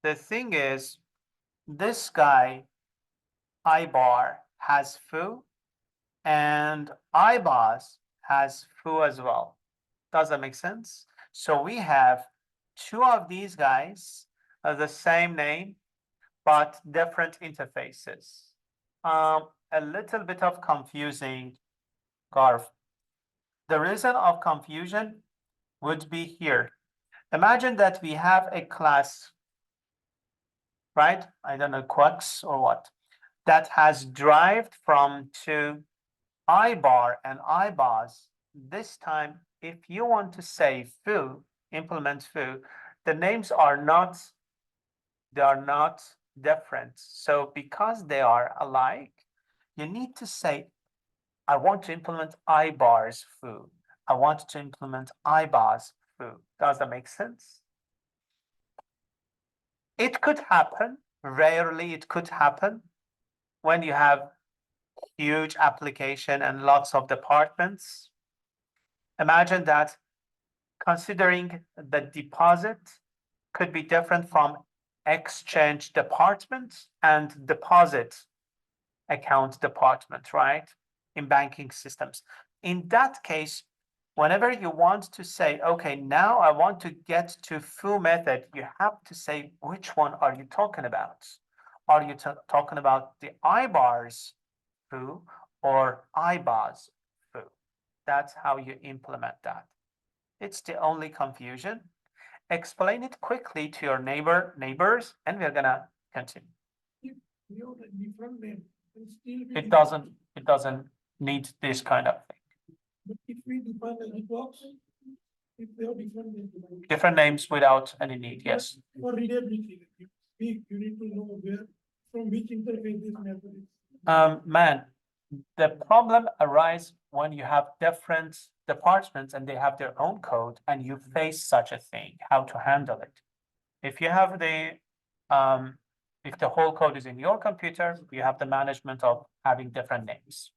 the thing is, this guy, I-bar, has foo, and I-bars has foo as well. Does that make sense? So we have two of these guys, the same name, but different interfaces. A little bit of confusing, Garv. The reason of confusion would be here. Imagine that we have a class, right? I don't know, Quux or what, that has derived from two I-bar and I-bars. This time, if you want to say foo, implement foo, the names are not, they are not different. So because they are alike, you need to say, I want to implement I-bars foo. I want to implement I-bars foo. Does that make sense? It could happen, rarely it could happen, when you have huge application and lots of departments. Imagine that considering the deposit could be different from exchange department and deposit account department, right? In banking systems. In that case, whenever you want to say, okay, now I want to get to foo method, you have to say, which one are you talking about? Are you talking about the I-bars foo or I-bars foo? That's how you implement that. It's the only confusion. Explain it quickly to your neighbors, and we're gonna continue. You have a different name, and still. It doesn't need this kind of thing. But if we define a box, if they are Different names without any need, yes. For readability, if you speak, you need to know where, from which interface this method is. Man, the problem arises when you have different departments and they have their own code and you face such a thing, how to handle it. If you have if the whole code is in your computer, you have the management of having different names.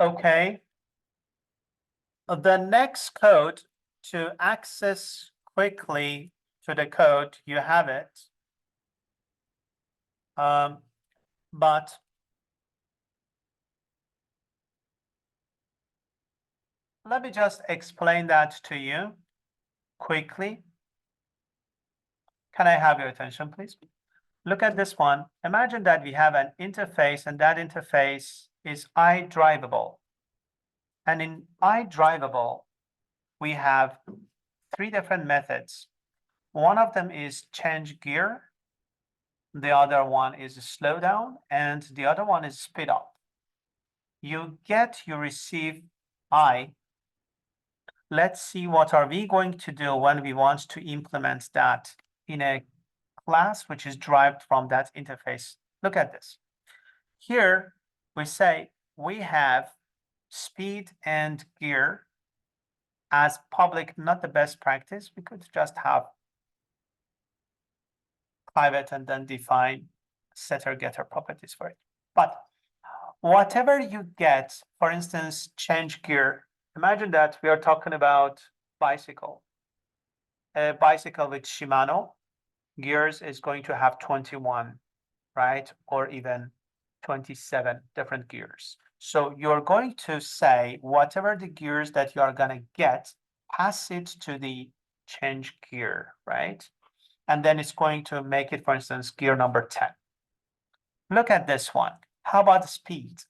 Okay. The next code to access quickly to the code, you have it. But let me just explain that to you quickly. Can I have your attention, please? Look at this one. Imagine that we have an interface and that interface is iDrivable. And in iDrivable, we have three different methods. One of them is change gear. The other one is slow down, and the other one is speed up. You receive I. Let's see what are we going to do when we want to implement that in a class which is derived from that interface. Look at this. Here we say we have speed and gear as public, not the best practice. We could just have private and then define setter getter properties for it. But whatever you get, for instance, change gear. Imagine that we are talking about bicycle. A bicycle with Shimano gears is going to have 21, right? Or even 27 different gears. So you're going to say whatever the gears that you are going to get, pass it to the change gear, right? And then it's going to make it, for instance, gear number 10. Look at this one. How about the speed?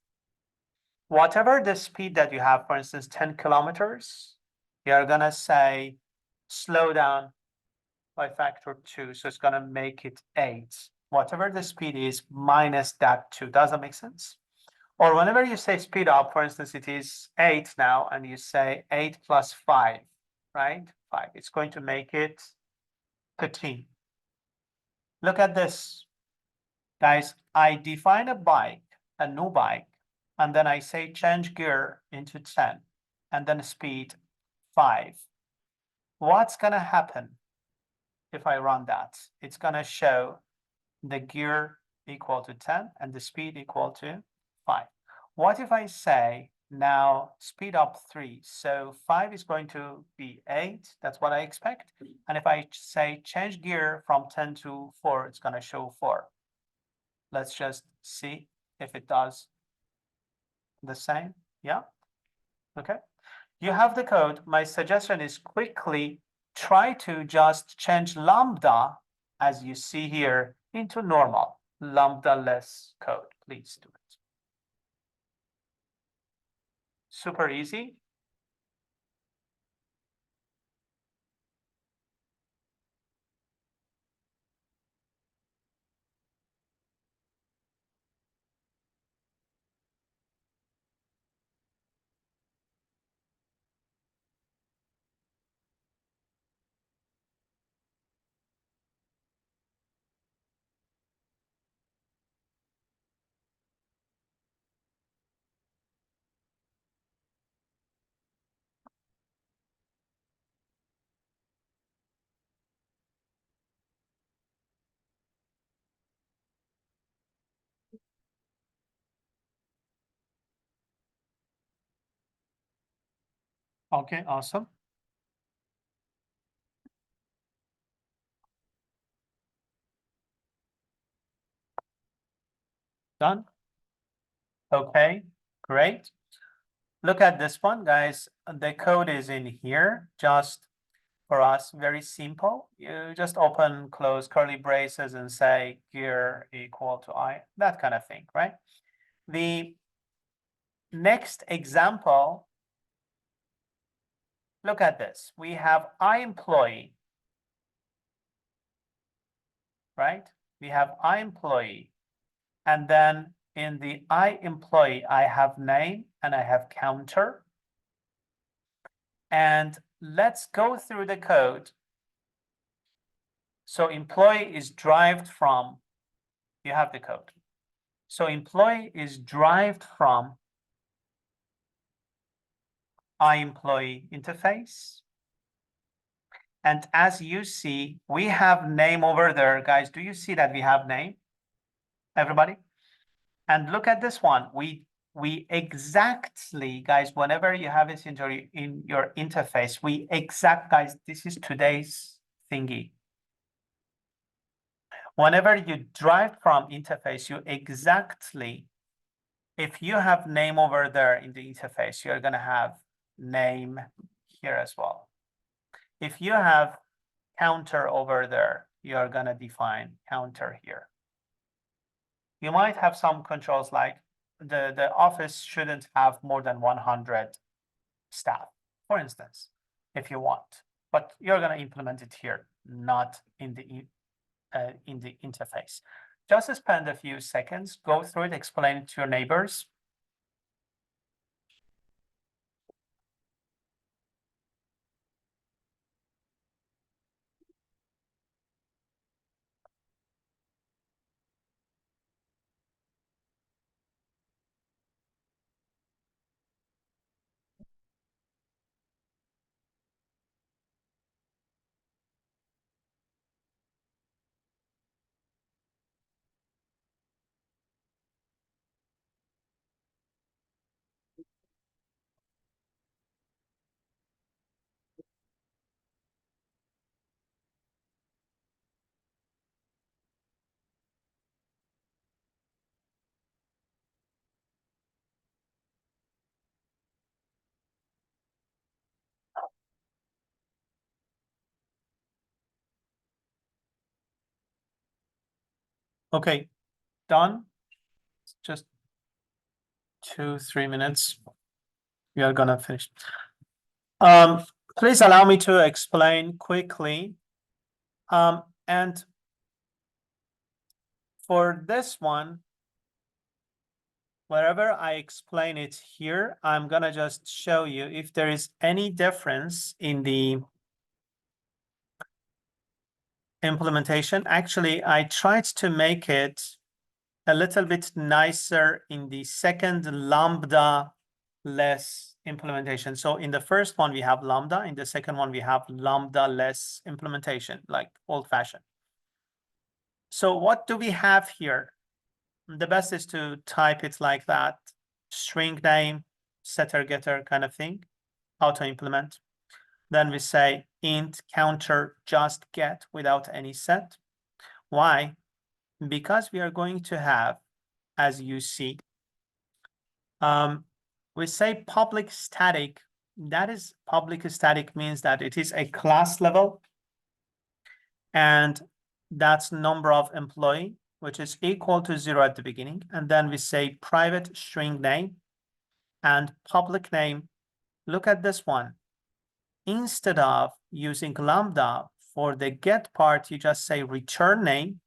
Whatever the speed that you have, for instance, 10 kilometers, you're going to say slow down by factor 2. So it's going to make it 8. Whatever the speed is minus that 2. Does that make sense? Or whenever you say speed up, for instance, it is 8 now, and you say 8 plus 5, right? 5. It's going to make it 13. Look at this. Guys, I define a bike, a new bike, and then I say change gear into 10, and then speed 5. What's going to happen if I run that? It's going to show the gear equal to 10 and the speed equal to 5. What if I say now speed up 3? So 5 is going to be 8. That's what I expect. And if I say change gear from 10 to 4, it's going to show 4. Let's just see if it does the same. Yeah. Okay. You have the code. My suggestion is quickly try to just change lambda, as you see here, into normal, lambda-less code. Please do it. Super easy. Okay, awesome. Done. Okay, great. Look at this one, guys. The code is in here, just for us, very simple. You just open, close curly braces and say gear equal to I, that kind of thing, right? The next example, look at this. We have I employee, right? We have I employee. And then in the I employee, I have name and I have counter. And let's go through the code. So employee is derived from, you have the code. So employee is derived from I employee interface. And as you see, we have name over there. Guys, do you see that we have name? Everybody? And look at this one. We we exactly, guys, whenever you have it in your interface, guys, this is today's thingy. Whenever you drive from interface, you exactly, if you have name over there in the interface, you're gonna have name here as well. If you have counter over there, you're gonna define counter here. You might have some controls like the office shouldn't have more than 100 staff, for instance, if you want, but you're gonna implement it here, not in the interface. Just spend a few seconds, go through it, explain it to your neighbors. Okay, done. Just 2-3 minutes. We are gonna finish. Please allow me to explain quickly. And for this one, wherever I explain it here, I'm gonna just show you if there is any difference in the implementation. Actually, I tried to make it a little bit nicer in the second lambda less implementation. So in the first one, we have lambda. In the second one, we have lambda less implementation, like old fashioned. So what do we have here? The best is to type it like that, string name, setter getter kind of thing, auto implement. Then we say int counter just get without any set. Why? Because we are going to have, as you see, we say public static. That is, public static means that it is a class level, and that's number of employee, which is equal to 0 at the beginning. And then we say private string name and public name. Look at this one. Instead of using lambda for the get part, you just say return name.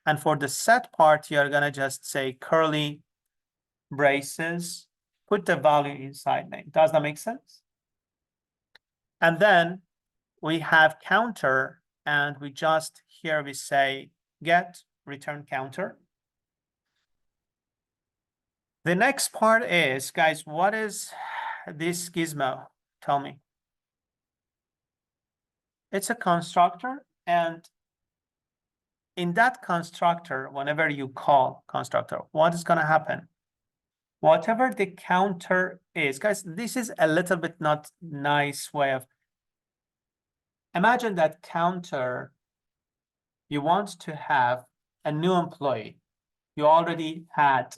And for the set part, you're gonna just say curly braces, put the value inside name. Does that make sense? And then we have counter, and we just here we say get return counter. The next part is, guys, what is this gizmo? Tell me. It's a constructor, and in that constructor, whenever you call constructor, what is gonna happen? Whatever the counter is, guys, this is a little bit not nice way of, imagine that counter, you want to have a new employee. You already had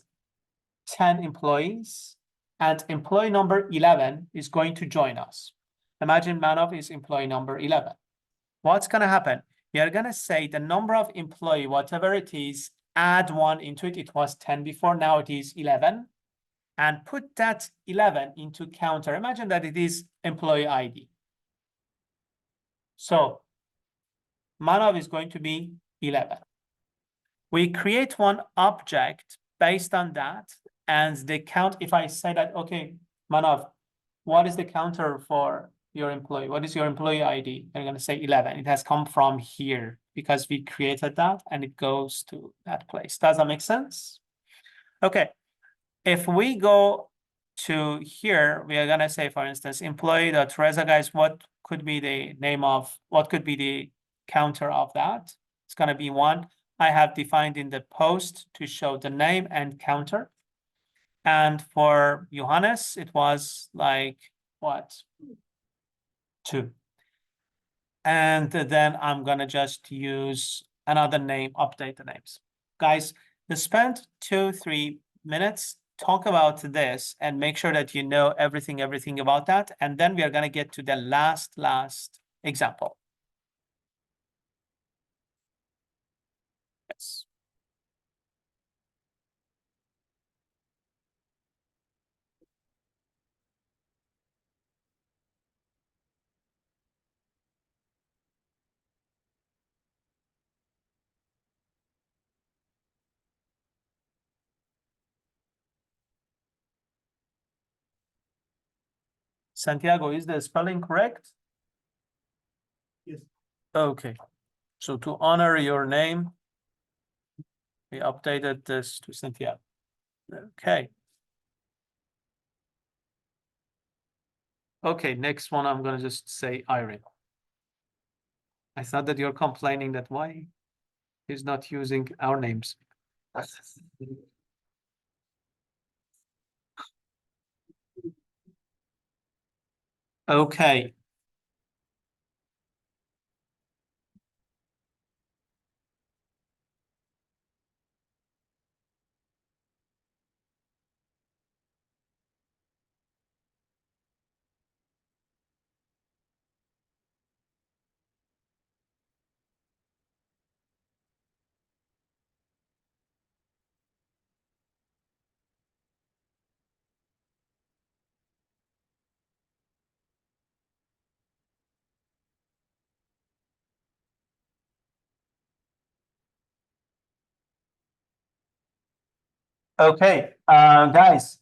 10 employees, and employee number 11 is going to join us. Imagine Manov is employee number 11. What's gonna happen? You're gonna say the number of employee, whatever it is, add 1 into it. It was 10 before, now it is 11. And put that 11 into counter. Imagine that it is employee ID. So Manov is going to be 11. We create one object based on that, and the count, if I say that, okay, Manov, what is the counter for your employee? What is your employee ID? They're going to say 11. It has come from here because we created that, and it goes to that place. Does that make sense? Okay. If we go to here, we are going to say, for instance, employee.reza, guys, what could be the name of, what could be the counter of that? It's going to be 1. I have defined in the post to show the name and counter. And for Johannes, it was like, what? 2. And then I'm gonna just use another name, update the names. Guys, just spend 2-3 minutes, talk about this and make sure that you know everything about that. And then we are gonna get to the last example. Yes. Santiago, is the spelling correct? Yes. Okay, so to honor your name, we updated this to Santiago. Okay. Okay, next one, I'm gonna just say Irene. I thought that you're complaining that why he's not using our names. Okay. Okay, guys,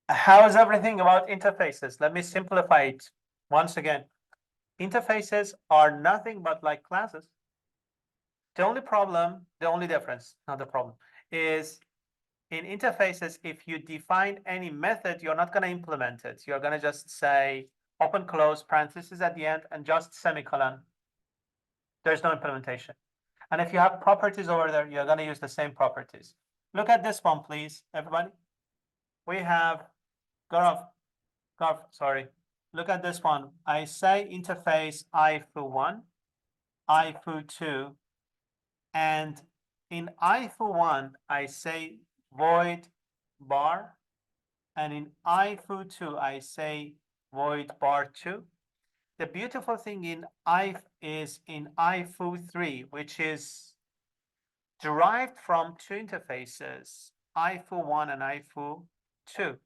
how is everything about interfaces? Let me simplify it once again. Interfaces are nothing but like classes. The only difference, not the problem, is in interfaces, if you define any method, you're not going to implement it. You're going to just say open, close, parentheses at the end, and just semicolon. There's no implementation. And if you have properties over there, you're going to use the same properties. Look at this one, please, everybody. We have Gaurav, sorry. Look at this one. I say interface IFU1, IFU2, and in IFU1, I say void bar, and in IFU2, I say void bar 2. The beautiful thing in IF is in IFU3, which is derived from 2 interfaces, IFU1 and IFU2.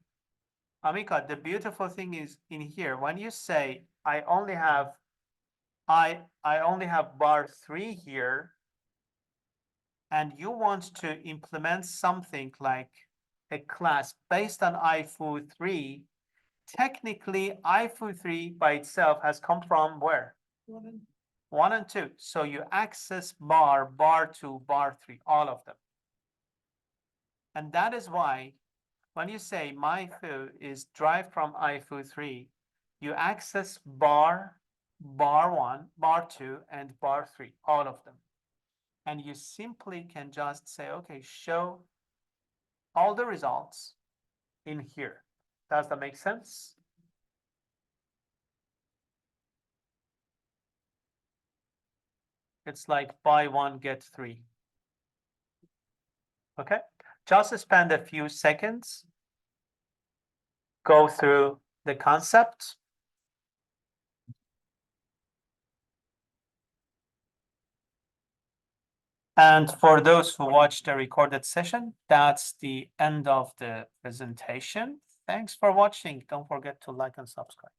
Amika, the beautiful thing is in here, when you say I only have bar 3 here, and you want to implement something like a class based on IFU3, technically IFU3 by itself has come from where? 1 and 2. So you access bar 2, bar 3, all of them. And that is why when you say my foo is derived from IFU3, you access bar 1, bar 2, and bar 3, all of them. And you simply can just say, okay, show all the results in here. Does that make sense? It's like buy 1, get 3. Okay, just spend a few seconds, go through the concept. And for those who watched the recorded session, that's the end of the presentation. Thanks for watching. Don't forget to like and subscribe.